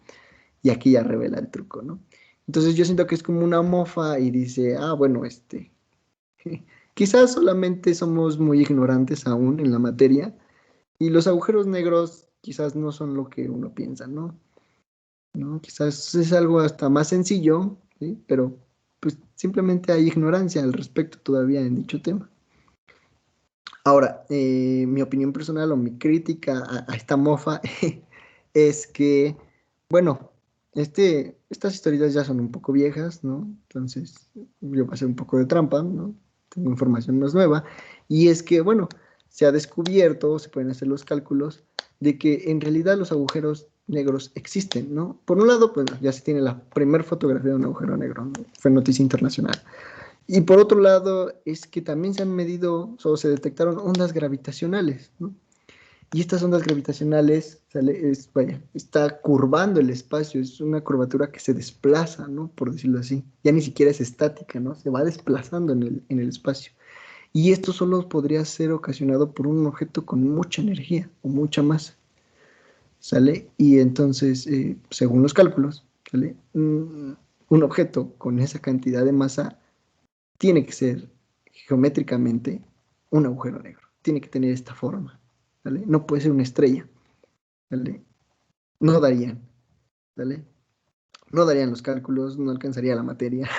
Y aquí ya revela el truco, ¿no? Entonces yo siento que es como una mofa y dice, ah, bueno, quizás solamente somos muy ignorantes aún en la materia y los agujeros negros quizás no son lo que uno piensa, ¿no? ¿No? Quizás es algo hasta más sencillo, ¿sí? Pero pues simplemente hay ignorancia al respecto todavía en dicho tema. Ahora, mi opinión personal o mi crítica a esta mofa es que, bueno, estas historias ya son un poco viejas, ¿no? Entonces, yo voy a hacer un poco de trampa, ¿no? Tengo información más nueva. Y es que, bueno, se ha descubierto, se pueden hacer los cálculos, de que en realidad los agujeros negros existen, ¿no? Por un lado, pues ya se tiene la primera fotografía de un agujero negro, ¿no? Fue noticia internacional. Y por otro lado, es que también se han medido o se detectaron ondas gravitacionales, ¿no? Y estas ondas gravitacionales, vaya, está curvando el espacio, es una curvatura que se desplaza, ¿no? Por decirlo así. Ya ni siquiera es estática, ¿no? Se va desplazando en el espacio. Y esto solo podría ser ocasionado por un objeto con mucha energía o mucha masa, ¿sale? Y entonces, según los cálculos, ¿sale? Un objeto con esa cantidad de masa tiene que ser geométricamente un agujero negro. Tiene que tener esta forma, ¿vale? No puede ser una estrella, ¿vale? No darían, ¿vale? No darían los cálculos, no alcanzaría la materia.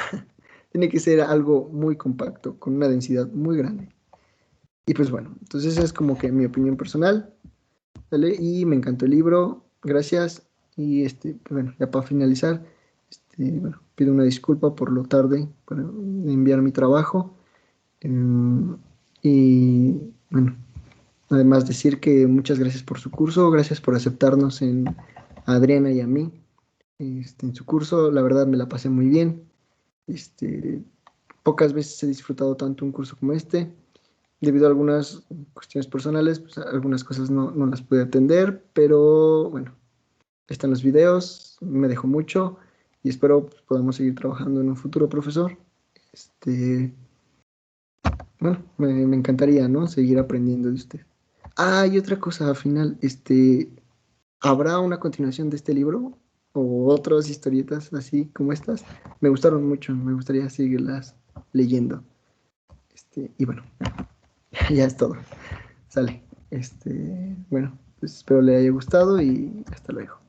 Tiene que ser algo muy compacto, con una densidad muy grande. Y pues bueno, entonces esa es como que mi opinión personal, ¿vale? Y me encantó el libro, gracias. Y pues bueno, ya para finalizar, bueno, pido una disculpa por lo tarde para enviar mi trabajo. Y bueno, además decir que muchas gracias por su curso, gracias por aceptarnos a Adriana y a mí en su curso. La verdad me la pasé muy bien. Este, Pocas veces he disfrutado tanto un curso como este. Debido a algunas cuestiones personales, pues algunas cosas no las pude atender, pero bueno, están los videos, me dejó mucho y espero pues, podamos seguir trabajando en un futuro, profesor. Este, bueno, me encantaría, ¿no? Seguir aprendiendo de usted. Ah, y otra cosa, al final, ¿habrá una continuación de este libro? ¿O otras historietas así como estas? Me gustaron mucho, me gustaría seguirlas leyendo. Y bueno, ya es todo. Sale. Bueno, pues espero le haya gustado y hasta luego.